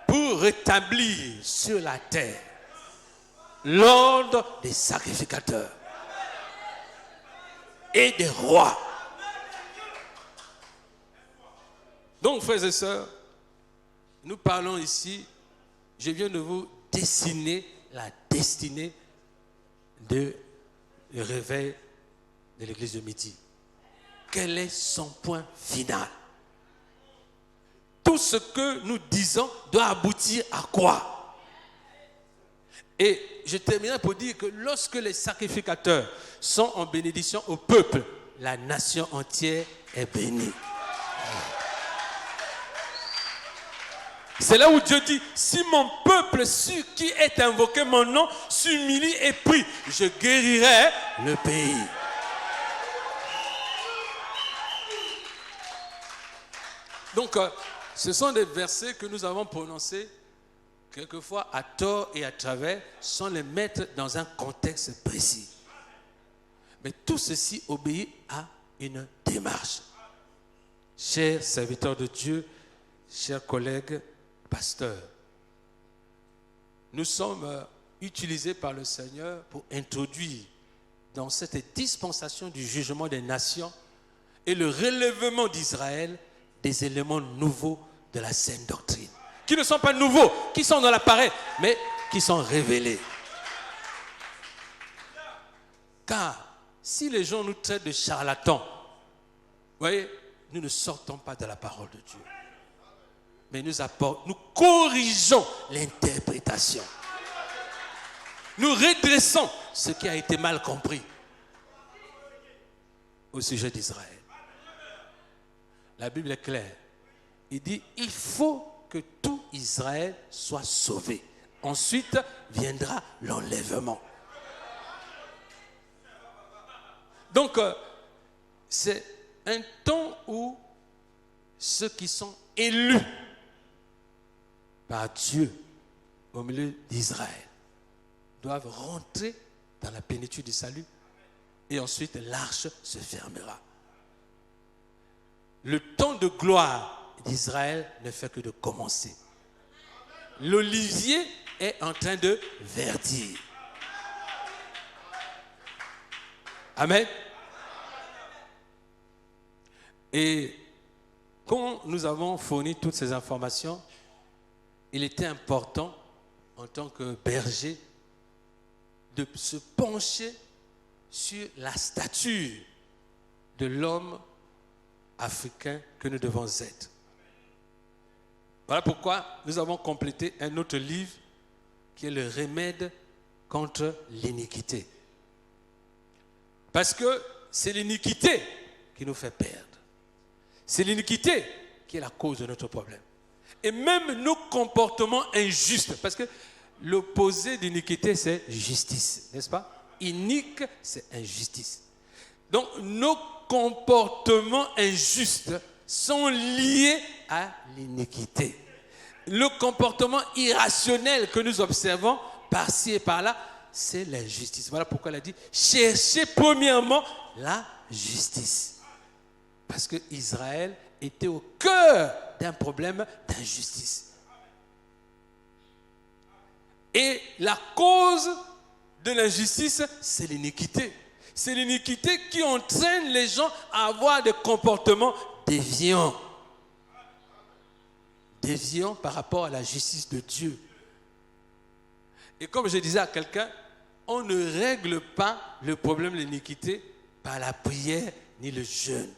Pour rétablir sur la terre l'ordre des sacrificateurs et des rois. Donc, frères et sœurs, nous parlons ici, je viens de vous dessiner la destinée du réveil de l'église de Midi. Quel est son point final? Tout ce que nous disons doit aboutir à quoi? Et je terminerai pour dire que lorsque les sacrificateurs sont en bénédiction au peuple, la nation entière est bénie. C'est là où Dieu dit, si mon peuple sur qui est invoqué mon nom s'humilie et prie, je guérirai le pays. Donc, ce sont des versets que nous avons prononcés quelquefois à tort et à travers, sans les mettre dans un contexte précis. Mais tout ceci obéit à une démarche. Chers serviteurs de Dieu, chers collègues, pasteurs, nous sommes utilisés par le Seigneur pour introduire dans cette dispensation du jugement des nations et le relèvement d'Israël des éléments nouveaux de la saine doctrine. Qui ne sont pas nouveaux, qui sont dans l'appareil, mais qui sont révélés. Car si les gens nous traitent de charlatans, vous voyez, nous ne sortons pas de la parole de Dieu. Mais nous corrigeons l'interprétation. Nous redressons ce qui a été mal compris au sujet d'Israël. La Bible est claire. Il dit, il faut que tout Israël soit sauvé. Ensuite viendra l'enlèvement. Donc, c'est un temps où ceux qui sont élus par Dieu au milieu d'Israël doivent rentrer dans la plénitude du salut et ensuite l'arche se fermera. Le temps de gloire d'Israël ne fait que de commencer. L'olivier est en train de verdir. Amen. Et quand nous avons fourni toutes ces informations, il était important, en tant que berger, de se pencher sur la stature de l'homme africain que nous devons être. Voilà pourquoi nous avons complété un autre livre qui est le remède contre l'iniquité. Parce que c'est l'iniquité qui nous fait perdre. C'est l'iniquité qui est la cause de notre problème. Et même nos comportements injustes, parce que l'opposé d'iniquité, c'est justice, n'est-ce pas? Inique, c'est injustice. Donc, nos comportements injustes sont liés à l'iniquité. Le comportement irrationnel que nous observons par-ci et par-là, c'est l'injustice. Voilà pourquoi elle a dit, cherchez premièrement la justice. Parce que Israël était au cœur d'un problème d'injustice. Et la cause de l'injustice, c'est l'iniquité. C'est l'iniquité qui entraîne les gens à avoir des comportements déviants. Déviants par rapport à la justice de Dieu. Et comme je disais à quelqu'un, on ne règle pas le problème de l'iniquité par la prière ni le jeûne.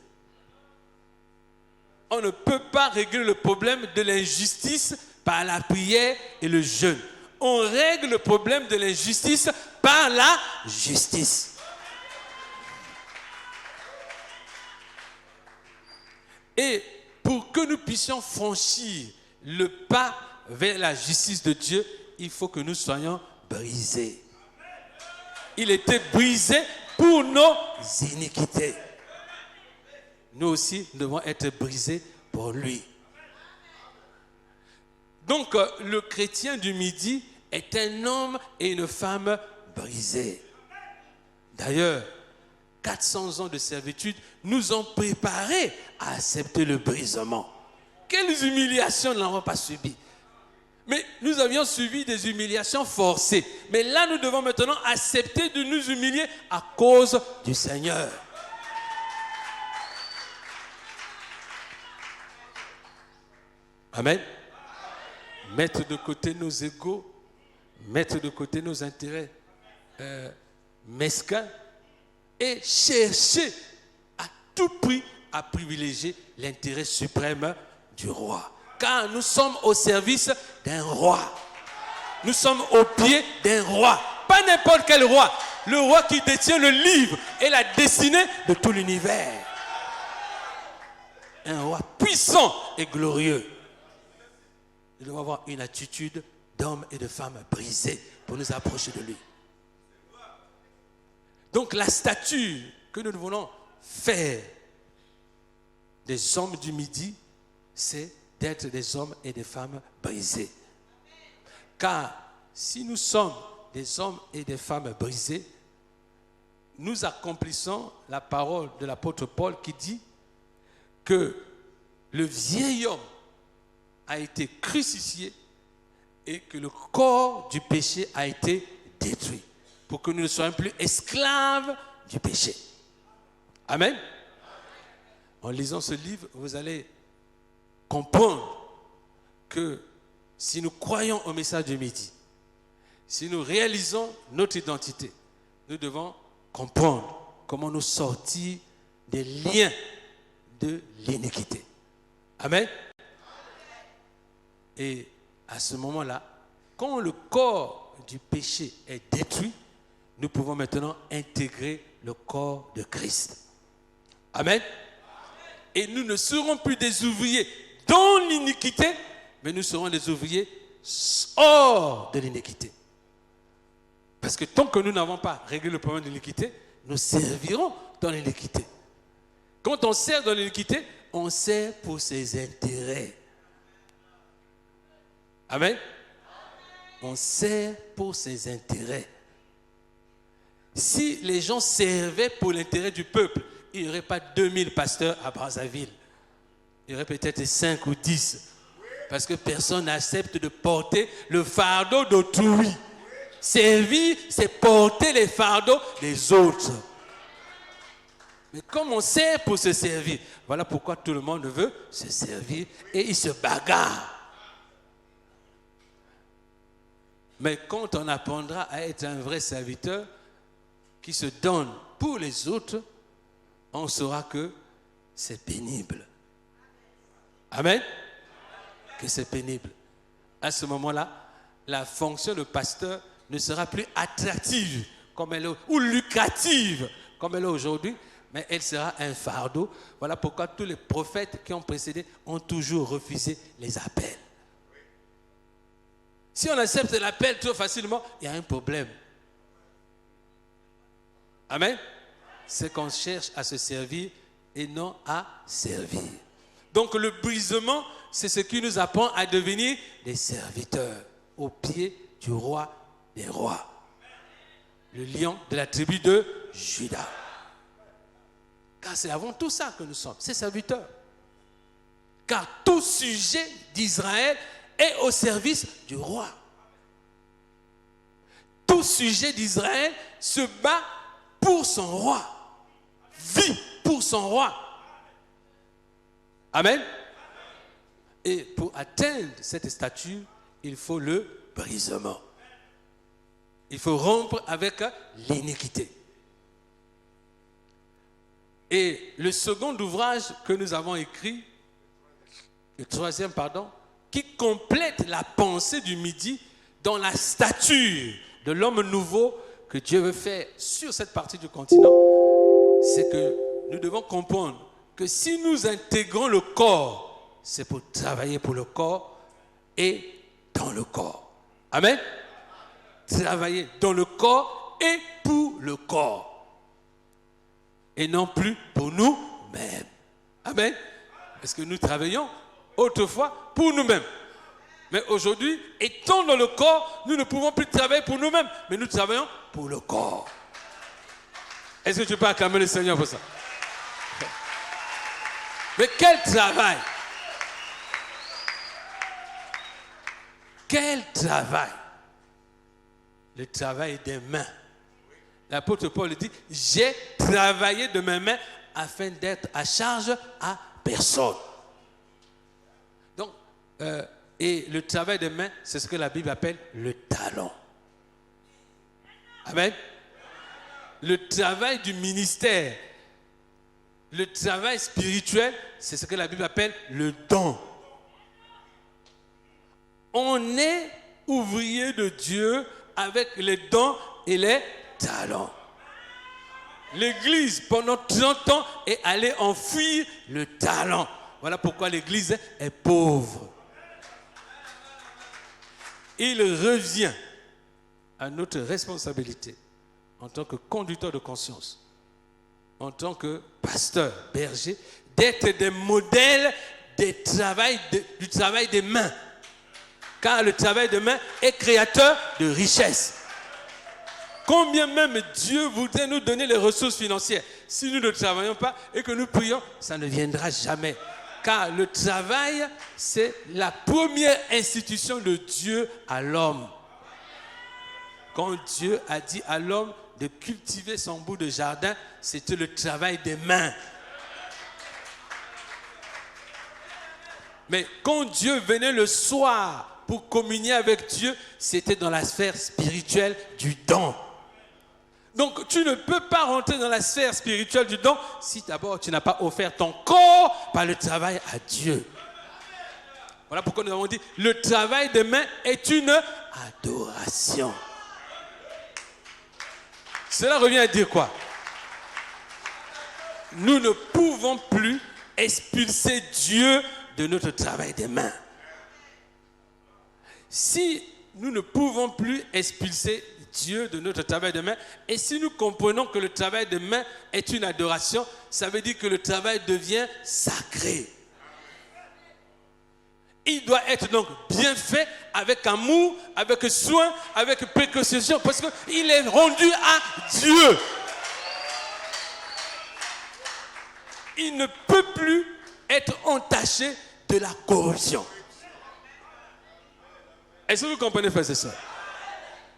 On ne peut pas régler le problème de l'injustice par la prière et le jeûne. On règle le problème de l'injustice par la justice. Et pour que nous puissions franchir le pas vers la justice de Dieu, il faut que nous soyons brisés. Il était brisé pour nos iniquités. nous aussi, nous devons être brisés pour lui. Donc, le chrétien du Midi est un homme et une femme brisés. D'ailleurs, 400 ans de servitude nous ont préparés à accepter le brisement. Quelles humiliations nous n'avons pas subies. Mais nous avions subi des humiliations forcées. Mais là, nous devons maintenant accepter de nous humilier à cause du Seigneur. Amen. Mettre de côté nos égos, mettre de côté nos intérêts mesquins et chercher à tout prix à privilégier l'intérêt suprême du roi. Car nous sommes au service d'un roi. Nous sommes au pied d'un roi. Pas n'importe quel roi. Le roi qui détient le livre et la destinée de tout l'univers. Un roi puissant et glorieux. Nous devons avoir une attitude d'hommes et de femmes brisés pour nous approcher de lui. Donc la statue que nous voulons faire des hommes du Midi, c'est d'être des hommes et des femmes brisés. Car si nous sommes des hommes et des femmes brisés, nous accomplissons la parole de l'apôtre Paul qui dit que le vieil homme a été crucifié et que le corps du péché a été détruit pour que nous ne soyons plus esclaves du péché. Amen. En lisant ce livre, vous allez comprendre que si nous croyons au message du Midi, si nous réalisons notre identité, nous devons comprendre comment nous sortir des liens de l'iniquité. Amen. Et à ce moment-là, quand le corps du péché est détruit, nous pouvons maintenant intégrer le corps de Christ. Amen. Et nous ne serons plus des ouvriers dans l'iniquité, mais nous serons des ouvriers hors de l'iniquité. Parce que tant que nous n'avons pas réglé le problème de l'iniquité, nous servirons dans l'iniquité. Quand on sert dans l'iniquité, on sert pour ses intérêts. Amen. On sert pour ses intérêts. Si les gens servaient pour l'intérêt du peuple, il n'y aurait pas 2000 pasteurs à Brazzaville. Il y aurait peut-être 5 ou 10. Parce que personne n'accepte de porter le fardeau d'autrui. Servir, c'est porter les fardeaux des autres. Mais comme on sert pour se servir, voilà pourquoi tout le monde veut se servir et il se bagarre. Mais quand on apprendra à être un vrai serviteur qui se donne pour les autres, on saura que c'est pénible. Amen. Que c'est pénible. À ce moment-là, la fonction de pasteur ne sera plus attractive comme elle est, ou lucrative comme elle est aujourd'hui, mais elle sera un fardeau. Voilà pourquoi tous les prophètes qui ont précédé ont toujours refusé les appels. Si on accepte l'appel trop facilement, il y a un problème. Amen. C'est qu'on cherche à se servir et non à servir. Donc le brisement, c'est ce qui nous apprend à devenir des serviteurs au pied du roi des rois. Le lion de la tribu de Juda. Car c'est avant tout ça que nous sommes, ces serviteurs. Car tout sujet d'Israël est au service du roi. Tout sujet d'Israël se bat pour son roi. Vit pour son roi. Amen. Et pour atteindre cette stature, il faut le brisement. Il faut rompre avec l'iniquité. Et le second ouvrage que nous avons écrit, le troisième, qui complète la pensée du Midi dans la stature de l'homme nouveau que Dieu veut faire sur cette partie du continent, c'est que nous devons comprendre que si nous intégrons le corps, c'est pour travailler pour le corps et dans le corps. Amen. Travailler dans le corps et pour le corps. Et non plus pour nous-mêmes. Amen. Parce que nous travaillons autrefois pour nous-mêmes. Mais aujourd'hui, étant dans le corps, nous ne pouvons plus travailler pour nous-mêmes, mais nous travaillons pour le corps. Est-ce que tu peux acclamer le Seigneur pour ça? Mais quel travail! Quel travail! Le travail des mains. L'apôtre Paul dit, j'ai travaillé de mes mains afin d'être à charge à personne. Donc, et le travail des mains, c'est ce que la Bible appelle le talent. Amen. Le travail du ministère, le travail spirituel, c'est ce que la Bible appelle le don. On est ouvrier de Dieu avec les dons et les talents. L'Église, pendant 30 ans, est allée enfouir le talent. Voilà pourquoi l'Église est pauvre. Il revient à notre responsabilité en tant que conducteur de conscience, en tant que pasteur, berger, d'être des modèles du travail des mains. Car le travail des mains est créateur de richesse. Combien même Dieu voudrait nous donner les ressources financières, si nous ne travaillons pas et que nous prions, ça ne viendra jamais. Car le travail, c'est la première institution de Dieu à l'homme. Quand Dieu a dit à l'homme de cultiver son bout de jardin, c'était le travail des mains. Mais quand Dieu venait le soir pour communier avec Dieu, c'était dans la sphère spirituelle du don. Donc tu ne peux pas rentrer dans la sphère spirituelle du don si d'abord tu n'as pas offert ton corps par le travail à Dieu. Voilà pourquoi nous avons dit, le travail des mains est une adoration. Cela revient à dire quoi? Nous ne pouvons plus expulser Dieu de notre travail des mains. Si nous ne pouvons plus expulser Dieu de notre travail des mains, et si nous comprenons que le travail des mains est une adoration, ça veut dire que le travail devient sacré. Il doit être donc bien fait, avec amour, avec soin, avec précaution, parce qu'il est rendu à Dieu. Il ne peut plus être entaché de la corruption. Est-ce que vous comprenez, frères et sœurs?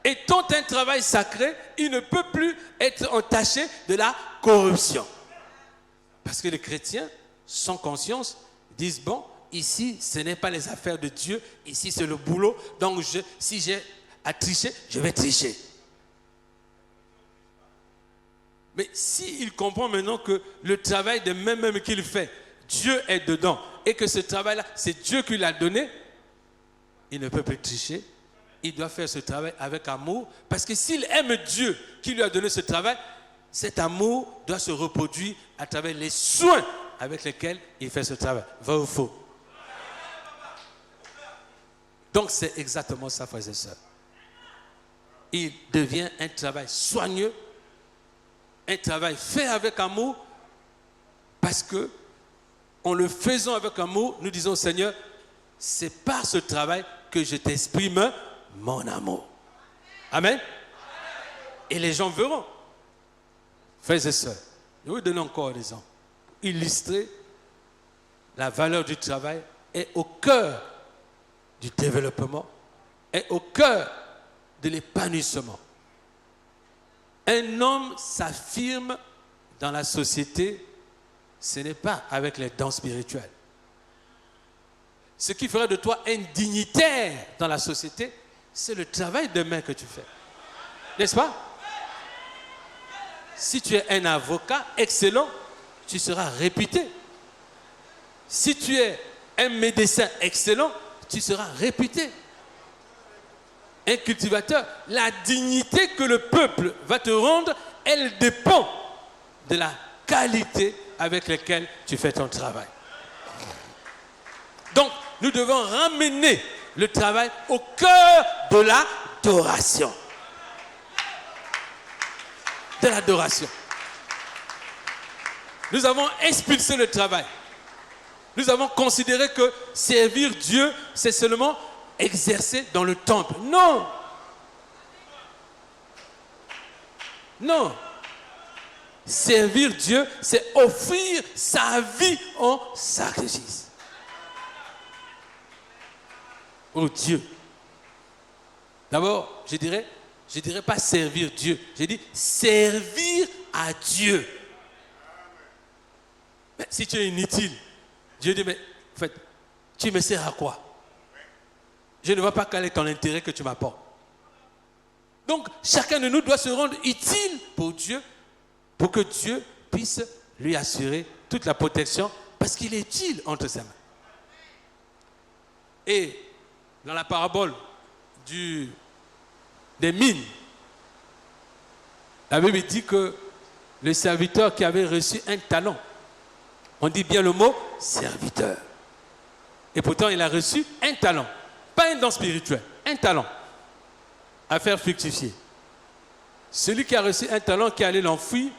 Étant un travail sacré, il ne peut plus être entaché de la corruption. Parce que les chrétiens, sans conscience, disent, bon, ici, ce n'est pas les affaires de Dieu, ici, c'est le boulot, donc si j'ai à tricher, je vais tricher. Mais s'il comprend maintenant que le travail de même qu'il fait, Dieu est dedans, et que ce travail-là, c'est Dieu qui l'a donné, il ne peut plus tricher. Il doit faire ce travail avec amour, parce que s'il aime Dieu qui lui a donné ce travail, cet amour doit se reproduire à travers les soins avec lesquels il fait ce travail. Vrai ou faux? Donc c'est exactement ça, frères et sœurs. Il devient un travail soigneux, un travail fait avec amour, parce que en le faisant avec amour, nous disons, Seigneur, c'est par ce travail que je t'exprime mon amour. Amen. Et les gens verront. Frères et sœurs, je vais vous donner encore des exemples. Illustrer la valeur du travail est au cœur du développement, est au cœur de l'épanouissement. Un homme s'affirme dans la société, ce n'est pas avec les dons spirituels. Ce qui ferait de toi un dignitaire dans la société, c'est le travail de main que tu fais. N'est-ce pas? Si tu es un avocat excellent, tu seras réputé. Si tu es un médecin excellent, tu seras réputé. Un cultivateur, la dignité que le peuple va te rendre, elle dépend de la qualité avec laquelle tu fais ton travail. Donc, nous devons ramener le travail au cœur de l'adoration. De l'adoration. Nous avons expulsé le travail. nous avons considéré que servir Dieu, c'est seulement exercer dans le temple. Non. Non. Servir Dieu, c'est offrir sa vie en sacrifice. Oh Dieu. D'abord, je dirais pas servir Dieu. J'ai dit servir à Dieu. Mais si tu es inutile, Dieu dit, mais en fait, tu me sers à quoi? Je ne vois pas quel est ton intérêt que tu m'apportes. Donc, chacun de nous doit se rendre utile pour Dieu, pour que Dieu puisse lui assurer toute la protection, parce qu'il est utile entre ses mains. Et dans la parabole des mines, la Bible dit que le serviteur qui avait reçu un talent, on dit bien le mot serviteur. Et pourtant, il a reçu un talent, pas un don spirituel, un talent à faire fructifier. Celui qui a reçu un talent qui allait l'enfouir,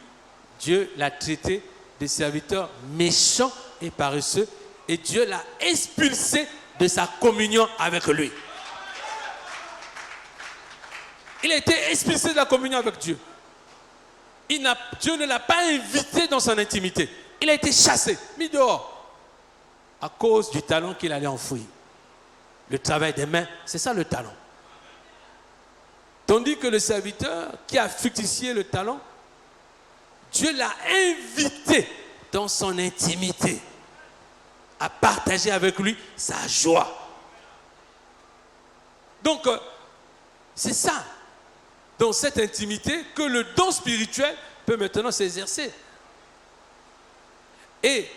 Dieu l'a traité de serviteur méchant et paresseux, et Dieu l'a expulsé de sa communion avec lui. Il a été expulsé de la communion avec Dieu. Dieu ne l'a pas invité dans son intimité. Il a été chassé, mis dehors, à cause du talent qu'il allait enfouir. Le travail des mains, c'est ça le talent. Tandis que le serviteur qui a fructifié le talent, Dieu l'a invité dans son intimité à partager avec lui sa joie. Donc, c'est ça, dans cette intimité, que le don spirituel peut maintenant s'exercer. Et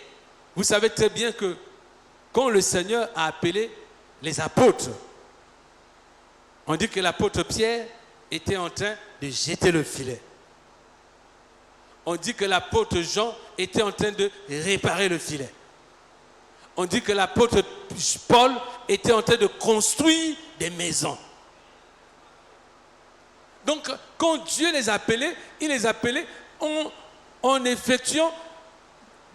vous savez très bien que quand le Seigneur a appelé les apôtres, on dit que l'apôtre Pierre était en train de jeter le filet. On dit que l'apôtre Jean était en train de réparer le filet. On dit que l'apôtre Paul était en train de construire des maisons. Donc, quand Dieu les appelait, il les appelait en effectuant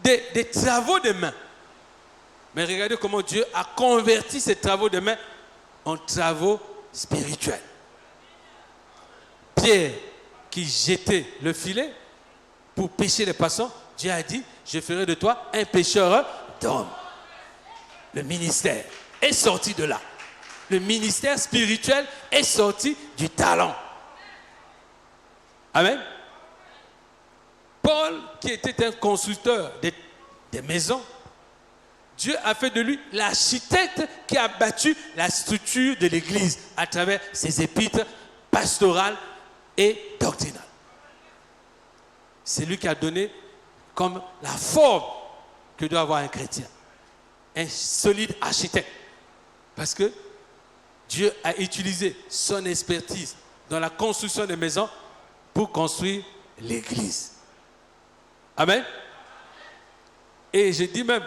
des travaux de main. Mais regardez comment Dieu a converti ces travaux de main en travaux spirituels. Pierre, qui jetait le filet pour pêcher les poissons, Dieu a dit, je ferai de toi un pêcheur d'hommes. Le ministère est sorti de là. Le ministère spirituel est sorti du talent. Amen. Paul, qui était un constructeur des maisons, Dieu a fait de lui l'architecte qui a bâti la structure de l'Église à travers ses épîtres pastorales et doctrinales. C'est lui qui a donné comme la forme que doit avoir un chrétien. Un solide architecte. Parce que Dieu a utilisé son expertise dans la construction des maisons pour construire l'Église. Amen. Et je dis même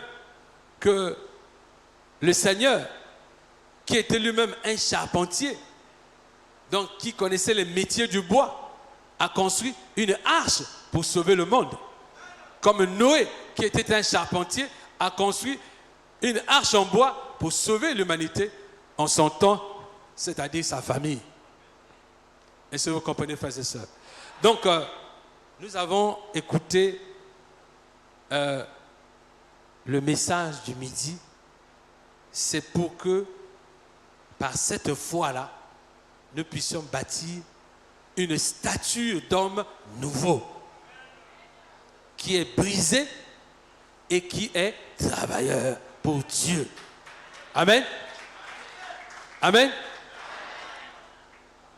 que le Seigneur, qui était lui-même un charpentier, donc qui connaissait les métiers du bois, a construit une arche pour sauver le monde. Comme Noé, qui était un charpentier, a construit une arche en bois pour sauver l'humanité en son temps, c'est-à-dire sa famille. Est-ce que vous comprenez, frères et sœurs? Donc, nous avons écouté le message du midi. C'est pour que, par cette foi-là, nous puissions bâtir une stature d'homme nouveau, qui est brisé et qui est travailleur pour Dieu. Amen. Amen.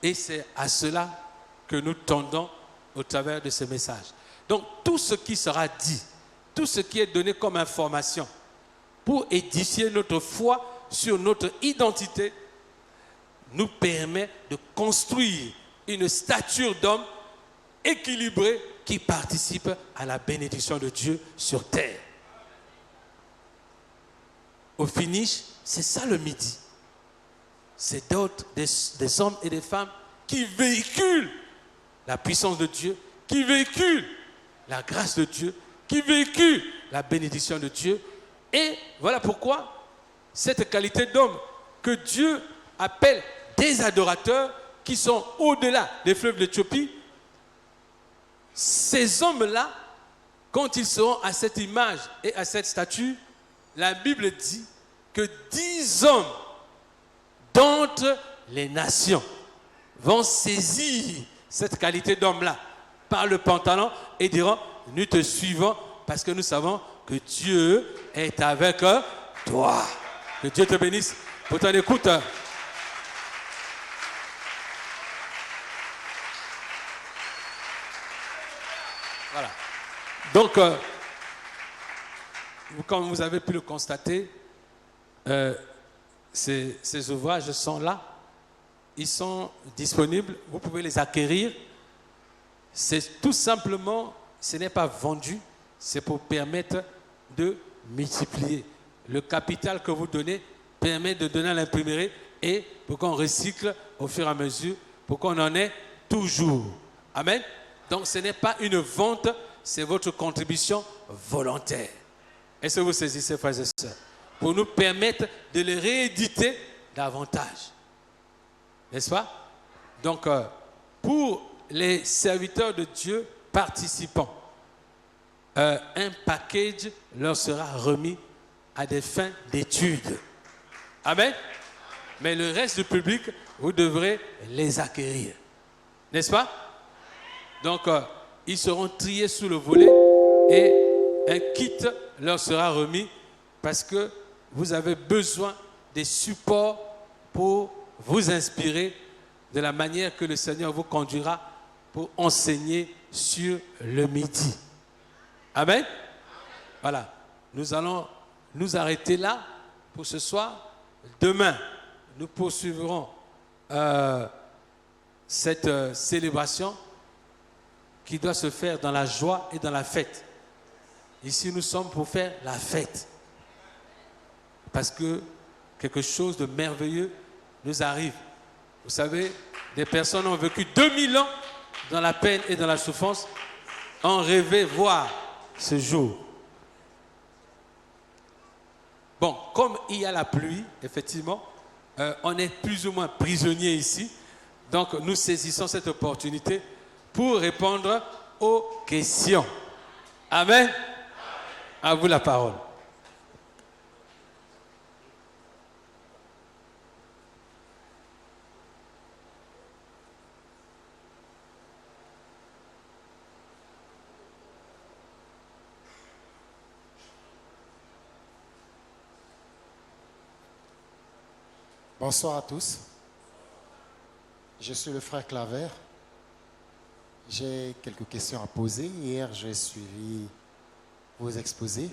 Et c'est à cela que nous tendons au travers de ce message. Donc, tout ce qui sera dit, tout ce qui est donné comme information pour édifier notre foi sur notre identité, nous permet de construire une stature d'homme équilibrée qui participe à la bénédiction de Dieu sur terre. Au finish, c'est ça le midi. C'est d'autres, des hommes et des femmes qui véhiculent la puissance de Dieu, qui véhiculent la grâce de Dieu, qui véhiculent la bénédiction de Dieu Et voilà pourquoi cette qualité d'homme que Dieu appelle des adorateurs qui sont au-delà des fleuves d'Éthiopie, ces hommes-là, quand ils seront à cette image et à cette statue, la Bible dit que 10 hommes d'entre les nations vont saisir cette qualité d'homme-là par le pantalon et diront, nous te suivons parce que nous savons que Dieu est avec toi. Que Dieu te bénisse pour ton écoute. Voilà. Donc, comme vous avez pu le constater, ces ouvrages sont là. Ils sont disponibles. Vous pouvez les acquérir. C'est tout simplement, ce n'est pas vendu. C'est pour permettre de multiplier. Le capital que vous donnez permet de donner à l'imprimerie et pour qu'on recycle au fur et à mesure, pour qu'on en ait toujours. Amen. Donc ce n'est pas une vente, c'est votre contribution volontaire. Est-ce que vous saisissez, frères et sœurs? Pour nous permettre de les rééditer davantage. N'est-ce pas? Donc, pour les serviteurs de Dieu participants, un package leur sera remis à des fins d'études. Amen. Mais le reste du public, vous devrez les acquérir. N'est-ce pas? Donc, ils seront triés sous le volet et un kit leur sera remis parce que vous avez besoin des supports pour vous inspirer de la manière que le Seigneur vous conduira pour enseigner sur le midi. Amen. Voilà. Nous allons nous arrêter là pour ce soir. Demain, nous poursuivrons cette célébration qui doit se faire dans la joie et dans la fête. Ici, nous sommes pour faire la fête. Parce que quelque chose de merveilleux nous arrive. Vous savez, des personnes ont vécu 2000 ans dans la peine et dans la souffrance, ont rêvé voir ce jour. Bon, comme il y a la pluie, effectivement, on est plus ou moins prisonniers ici. Donc, nous saisissons cette opportunité pour répondre aux questions. Amen. À vous la parole. Bonsoir à tous. Je suis le frère Claver. J'ai quelques questions à poser. Hier, j'ai suivi vos exposés.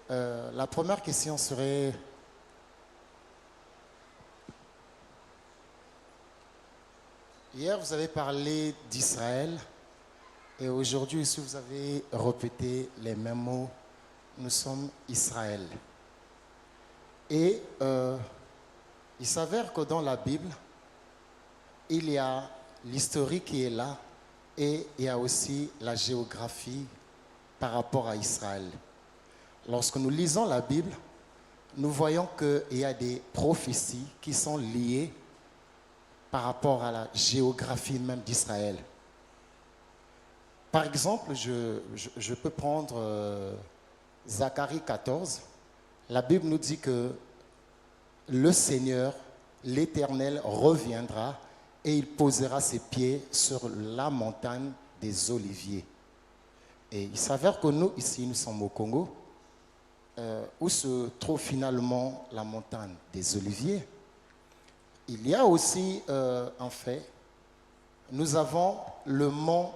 La première question serait, hier vous avez parlé d'Israël et aujourd'hui aussi vous avez répété les mêmes mots, nous sommes Israël. Et il s'avère que dans la Bible, il y a l'historique qui est là et il y a aussi la géographie par rapport à Israël. Lorsque nous lisons la Bible, nous voyons qu'il y a des prophéties qui sont liées par rapport à la géographie même d'Israël. Par exemple, je peux prendre Zacharie 14. La Bible nous dit que le Seigneur, l'Éternel, reviendra et il posera ses pieds sur la montagne des Oliviers. Et il s'avère que nous, ici, nous sommes au Congo, où se trouve finalement la montagne des Oliviers. Il y a aussi, en fait, nous avons le mont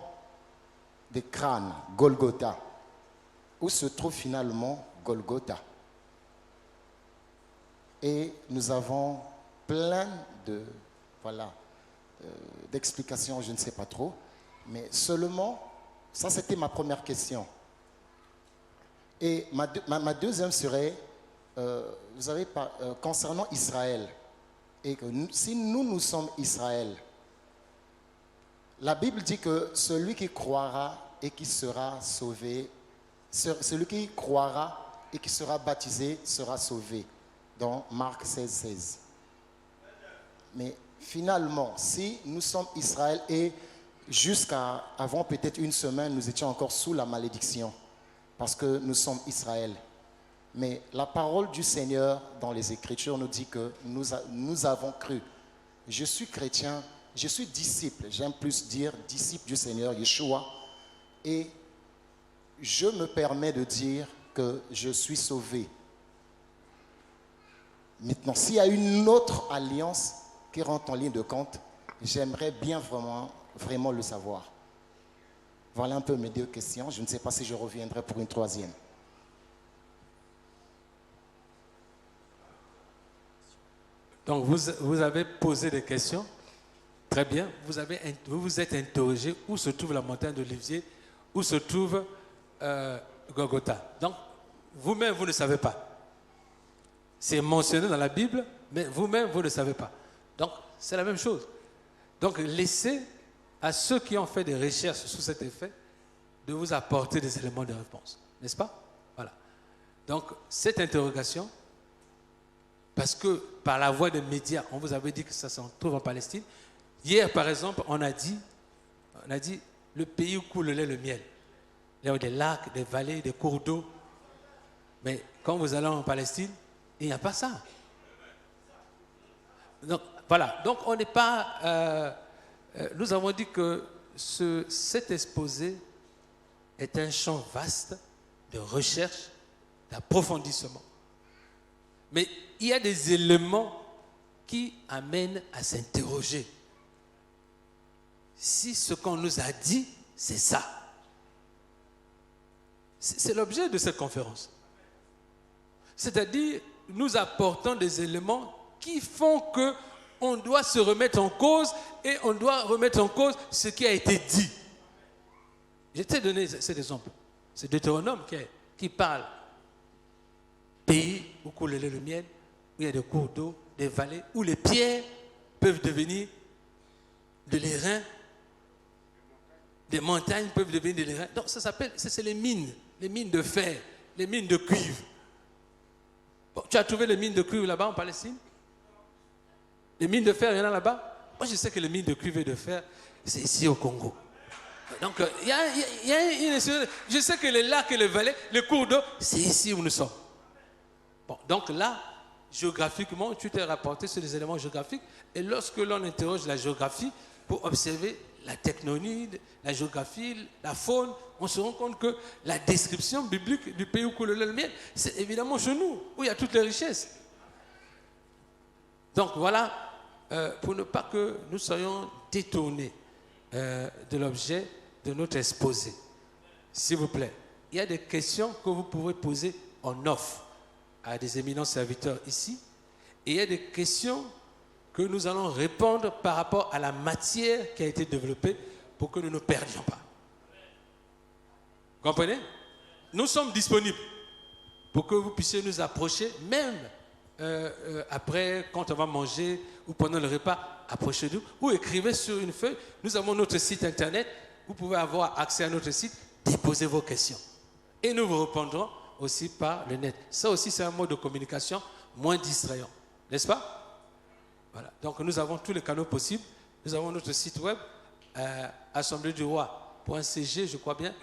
des crânes, Golgotha, où se trouve finalement Golgotha. Et nous avons plein d'explications, je ne sais pas trop, mais seulement, ça c'était ma première question. Et ma deuxième serait, vous avez concernant Israël, et que si nous sommes Israël, la Bible dit que celui qui croira et qui sera sauvé, celui qui croira et qui sera baptisé sera sauvé. Dans Marc 16, 16. Mais finalement, si nous sommes Israël et jusqu'à avant peut-être une semaine, nous étions encore sous la malédiction parce que nous sommes Israël. Mais la parole du Seigneur dans les Écritures nous dit que nous avons cru. Je suis chrétien, je suis disciple, j'aime plus dire disciple du Seigneur, Yeshua, et je me permets de dire que je suis sauvé. Maintenant, s'il y a une autre alliance qui rentre en ligne de compte, j'aimerais bien vraiment le savoir. Voilà un peu mes deux questions. Je ne sais pas si je reviendrai pour une troisième. Donc, vous avez posé des questions. Très bien. Vous vous êtes interrogé où se trouve la montagne d'Olivier, où se trouve Golgotha. Donc, vous-même, vous ne savez pas. C'est mentionné dans la Bible, mais vous-même, vous ne savez pas. Donc, c'est la même chose. Donc, laissez à ceux qui ont fait des recherches sous cet effet de vous apporter des éléments de réponse. N'est-ce pas? Voilà. Donc, cette interrogation, parce que par la voie des médias, on vous avait dit que ça se trouve en Palestine. Hier, par exemple, on a dit le pays où coule le lait et le miel. Il y a des lacs, des vallées, des cours d'eau. Mais quand vous allez en Palestine, il n'y a pas ça. Donc, voilà. Donc, on n'est pas... nous avons dit que cet exposé est un champ vaste de recherche, d'approfondissement. Mais il y a des éléments qui amènent à s'interroger. Si ce qu'on nous a dit, c'est ça. C'est l'objet de cette conférence. C'est-à-dire, nous apportons des éléments qui font qu'on doit se remettre en cause et on doit remettre en cause ce qui a été dit. Je t'ai donné cet exemple. C'est Deutéronome qui parle. Pays où coule le lait et le miel, où il y a des cours d'eau, des vallées, où les pierres peuvent devenir de l'airain, des montagnes peuvent devenir de l'airain. Donc ça s'appelle, c'est les mines de fer, les mines de cuivre. Bon, tu as trouvé les mines de cuivre là-bas en Palestine? Les mines de fer, il y en a là-bas? Moi je sais que les mines de cuivre et de fer, c'est ici au Congo. Donc il y a je sais que les lacs et les vallées, les cours d'eau, c'est ici où nous sommes. Bon, donc là, géographiquement, tu t'es rapporté sur les éléments géographiques. Et lorsque l'on interroge la géographie pour observer la tectonie, la géographie, la faune, on se rend compte que la description biblique du pays où coule le lait et le miel, c'est évidemment chez nous, où il y a toutes les richesses. Donc voilà, pour ne pas que nous soyons détournés de l'objet de notre exposé. S'il vous plaît, il y a des questions que vous pourrez poser en off à des éminents serviteurs ici, et il y a des questions que nous allons répondre par rapport à la matière qui a été développée pour que nous ne perdions pas. Vous comprenez? Nous sommes disponibles pour que vous puissiez nous approcher, même après, quand on va manger ou pendant le repas, approchez-nous ou écrivez sur une feuille. Nous avons notre site internet, vous pouvez avoir accès à notre site, déposez vos questions. Et nous vous répondrons aussi par le net. Ça aussi, c'est un mode de communication moins distrayant. N'est-ce pas? Voilà. Donc, nous avons tous les canaux possibles. Nous avons notre site web, assembléeduroi.cg, je crois bien.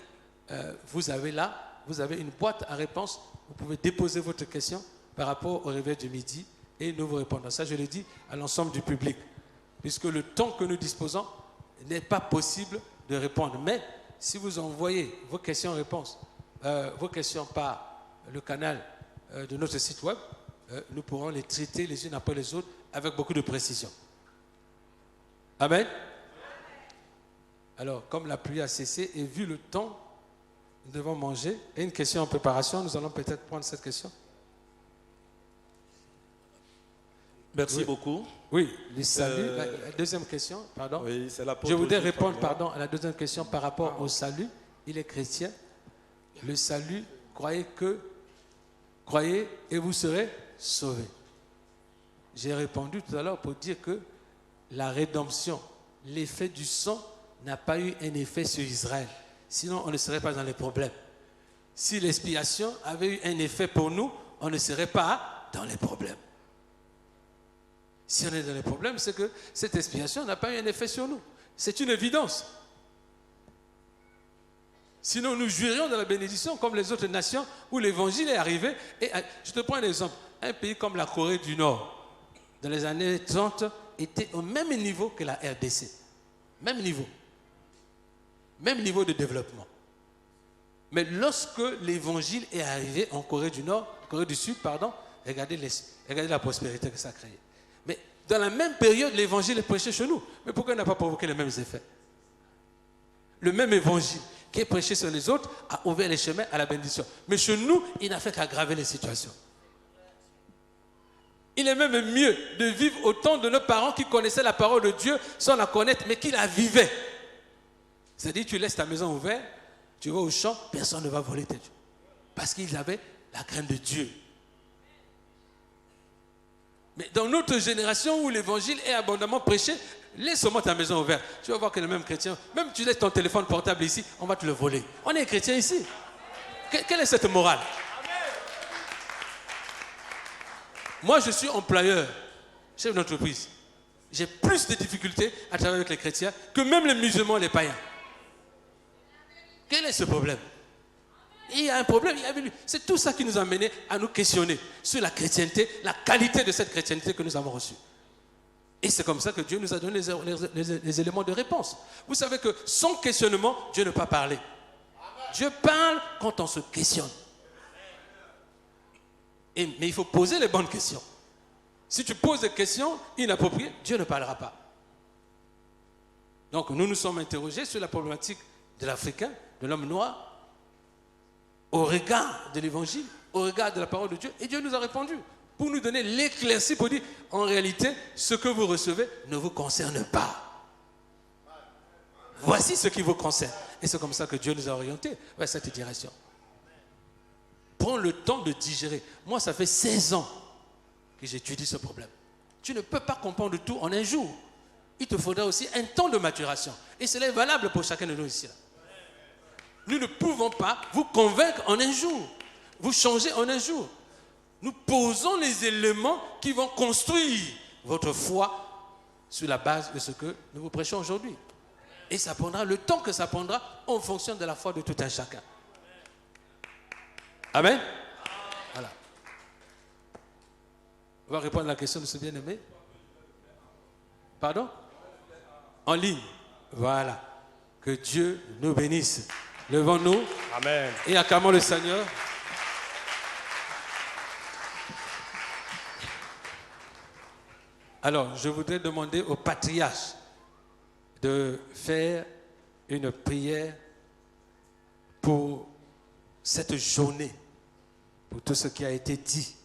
Vous avez une boîte à réponse. Vous pouvez déposer votre question par rapport au réveil du midi et nous vous répondrons. Ça, je le dis à l'ensemble du public. Puisque le temps que nous disposons n'est pas possible de répondre. Mais si vous envoyez vos questions-réponses, vos questions par le canal de notre site web, nous pourrons les traiter les unes après les autres avec beaucoup de précision. Amen. Alors, comme la pluie a cessé et vu le temps, nous devons manger. Et une question en préparation, nous allons peut-être prendre cette question. Merci beaucoup. Oui, le salut. La deuxième question, pardon. Oui, c'est la Je voudrais répondre, pardon, à la deuxième question par rapport au salut. Il est chrétien. Le salut, croyez et vous serez sauvés. J'ai répondu tout à l'heure pour dire que la rédemption, l'effet du sang n'a pas eu un effet sur Israël. Sinon, on ne serait pas dans les problèmes. Si l'expiation avait eu un effet pour nous, on ne serait pas dans les problèmes. Si on est dans les problèmes, c'est que cette expiation n'a pas eu un effet sur nous. C'est une évidence. Sinon, nous jouirions dans la bénédiction comme les autres nations où l'évangile est arrivé. Et je te prends un exemple. Un pays comme la Corée du Nord, dans les années 30, était au même niveau que la RDC. Même niveau. Même niveau de développement. Mais lorsque l'évangile est arrivé en Corée du Nord, Corée du Sud, pardon, regardez la prospérité que ça a créé. Mais dans la même période, l'évangile est prêché chez nous. Mais pourquoi il n'a pas provoqué les mêmes effets? Le même évangile qui est prêché sur les autres a ouvert les chemins à la bénédiction. Mais chez nous, il n'a fait qu'aggraver les situations. Il est même mieux de vivre au temps de nos parents qui connaissaient la parole de Dieu sans la connaître, mais qui la vivaient. C'est-à-dire, tu laisses ta maison ouverte, tu vas au champ, personne ne va voler tes dieux. Parce qu'ils avaient la crainte de Dieu. Mais dans notre génération où l'évangile est abondamment prêché, laisse seulement ta maison ouverte. Tu vas voir que les mêmes chrétiens, même tu laisses ton téléphone portable ici, on va te le voler. On est chrétiens ici. Quelle est cette morale? Moi, je suis employeur, chef d'entreprise. J'ai plus de difficultés à travailler avec les chrétiens que même les musulmans et les païens. Quel est ce problème? Il y a un problème. C'est tout ça qui nous a menés à nous questionner sur la chrétienté, la qualité de cette chrétienté que nous avons reçue. Et c'est comme ça que Dieu nous a donné les éléments de réponse. Vous savez que sans questionnement, Dieu ne peut pas parler. Dieu parle quand on se questionne. Mais il faut poser les bonnes questions. Si tu poses des questions inappropriées, Dieu ne parlera pas. Donc nous nous sommes interrogés sur la problématique de l'Africain, de l'homme noir, au regard de l'évangile, au regard de la parole de Dieu, et Dieu nous a répondu pour nous donner l'éclaircie pour dire en réalité, ce que vous recevez ne vous concerne pas. Voici ce qui vous concerne. Et c'est comme ça que Dieu nous a orientés vers cette direction. Prends le temps de digérer. Moi, ça fait 16 ans que j'étudie ce problème. Tu ne peux pas comprendre tout en un jour. Il te faudra aussi un temps de maturation. Et cela est valable pour chacun de nous ici. Nous ne pouvons pas vous convaincre en un jour, vous changer en un jour. Nous posons les éléments qui vont construire votre foi sur la base de ce que nous vous prêchons aujourd'hui. Et ça prendra le temps que ça prendra en fonction de la foi de tout un chacun. Amen. Voilà. On va répondre à la question de ce bien-aimé. Pardon? En ligne. Voilà. Que Dieu nous bénisse. Levons-nous. Amen. Et acclamons le Seigneur. Alors, je voudrais demander au patriarche de faire une prière pour cette journée, pour tout ce qui a été dit.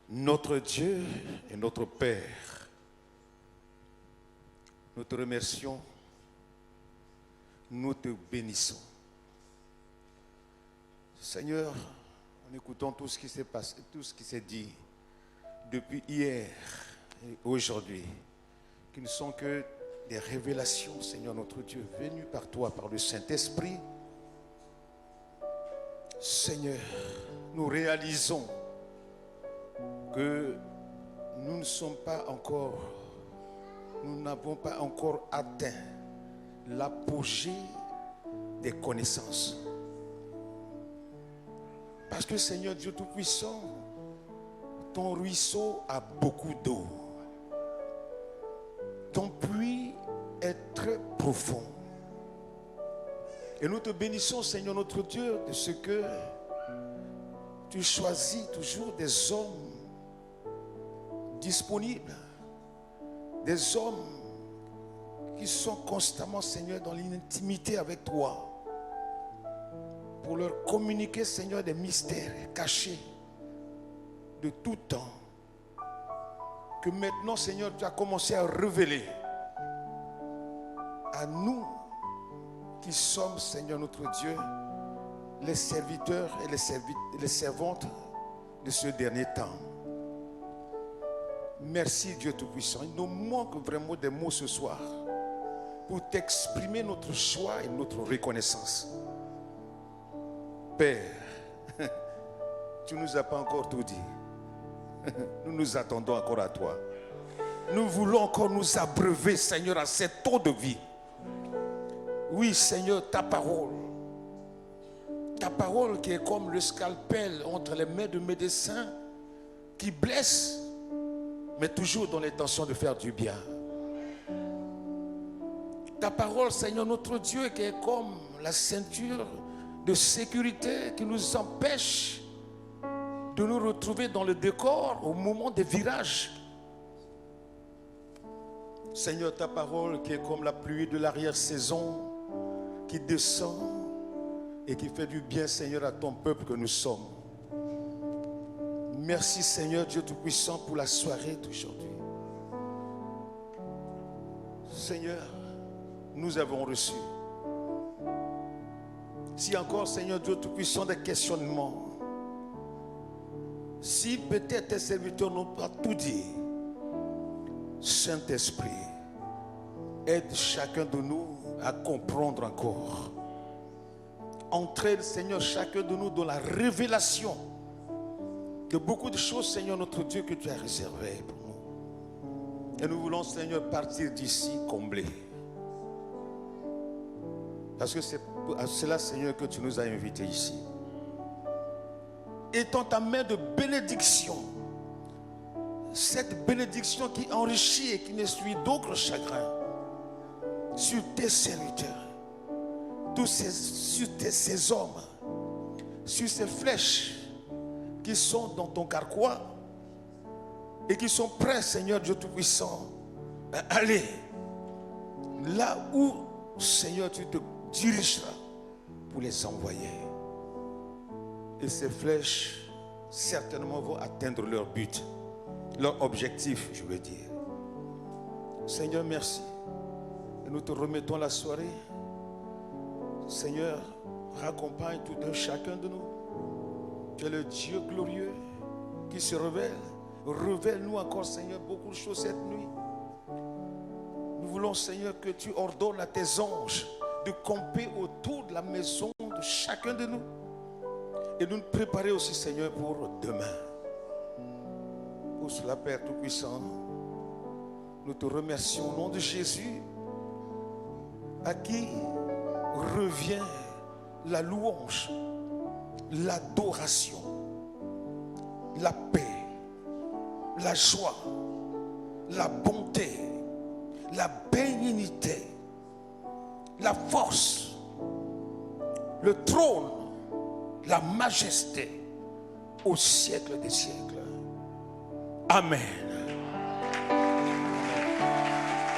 Notre Dieu et notre Père, nous te remercions, nous te bénissons. Seigneur, en écoutant tout ce qui s'est passé, tout ce qui s'est dit depuis hier et aujourd'hui, qui ne sont que des révélations, Seigneur notre Dieu, venues par toi, par le Saint-Esprit. Seigneur, nous réalisons que nous ne sommes pas encore, nous n'avons pas encore atteint l'apogée des connaissances. Parce que Seigneur Dieu Tout-Puissant, ton ruisseau a beaucoup d'eau. Ton puits est très profond. Et nous te bénissons, Seigneur notre Dieu, de ce que tu choisis toujours des hommes disponibles, des hommes qui sont constamment, Seigneur, dans l'intimité avec toi, pour leur communiquer, Seigneur, des mystères cachés de tout temps, que maintenant, Seigneur, tu as commencé à révéler à nous qui sommes, Seigneur notre Dieu, les serviteurs et les servantes de ce dernier temps. Merci Dieu Tout-Puissant. Il nous manque vraiment des mots ce soir pour t'exprimer notre joie et notre reconnaissance. Père, tu ne nous as pas encore tout dit. Nous nous attendons encore à toi. Nous voulons encore nous abreuver, Seigneur, à cette eau de vie. Oui, Seigneur, ta parole qui est comme le scalpel entre les mains de médecins qui blesse, mais toujours dans l'intention de faire du bien. Ta parole, Seigneur, notre Dieu, qui est comme la ceinture de sécurité qui nous empêche de nous retrouver dans le décor au moment des virages. Seigneur, ta parole qui est comme la pluie de l'arrière-saison qui descend et qui fait du bien, Seigneur, à ton peuple que nous sommes. Merci, Seigneur Dieu Tout-Puissant, pour la soirée d'aujourd'hui. Seigneur, nous avons reçu. Si encore, Seigneur Dieu Tout-Puissant, des questionnements, si peut-être tes serviteurs n'ont pas tout dit, Saint-Esprit, aide chacun de nous à comprendre encore. Entraîne, Seigneur, chacun de nous dans la révélation de beaucoup de choses, Seigneur notre Dieu, que tu as réservées pour nous. Et nous voulons, Seigneur, partir d'ici comblés. Parce que c'est à cela, Seigneur, que tu nous as invités ici. Étends ta main de bénédiction. Cette bénédiction qui enrichit et qui n'essuie d'aucun chagrin sur tes serviteurs, sur ces hommes, sur ces flèches qui sont dans ton carquois et qui sont prêts, Seigneur Dieu Tout-Puissant, à aller là où, Seigneur, tu te dirigeras pour les envoyer. Et ces flèches certainement vont atteindre leur but, leur objectif, je veux dire. Seigneur, merci. Et nous te remettons la soirée. Seigneur, raccompagne tout un chacun de nous. Tu es le Dieu glorieux qui se révèle. Révèle-nous encore, Seigneur, beaucoup de choses cette nuit. Nous voulons, Seigneur, que tu ordonnes à tes anges de camper autour de la maison de chacun de nous. Et de nous préparer aussi, Seigneur, pour demain. Pour cela, Père Tout-Puissant, nous te remercions au nom de Jésus, à qui revient la louange, l'adoration, la paix, la joie, la bonté, la bénignité, la force, le trône, la majesté au siècle des siècles. Amen.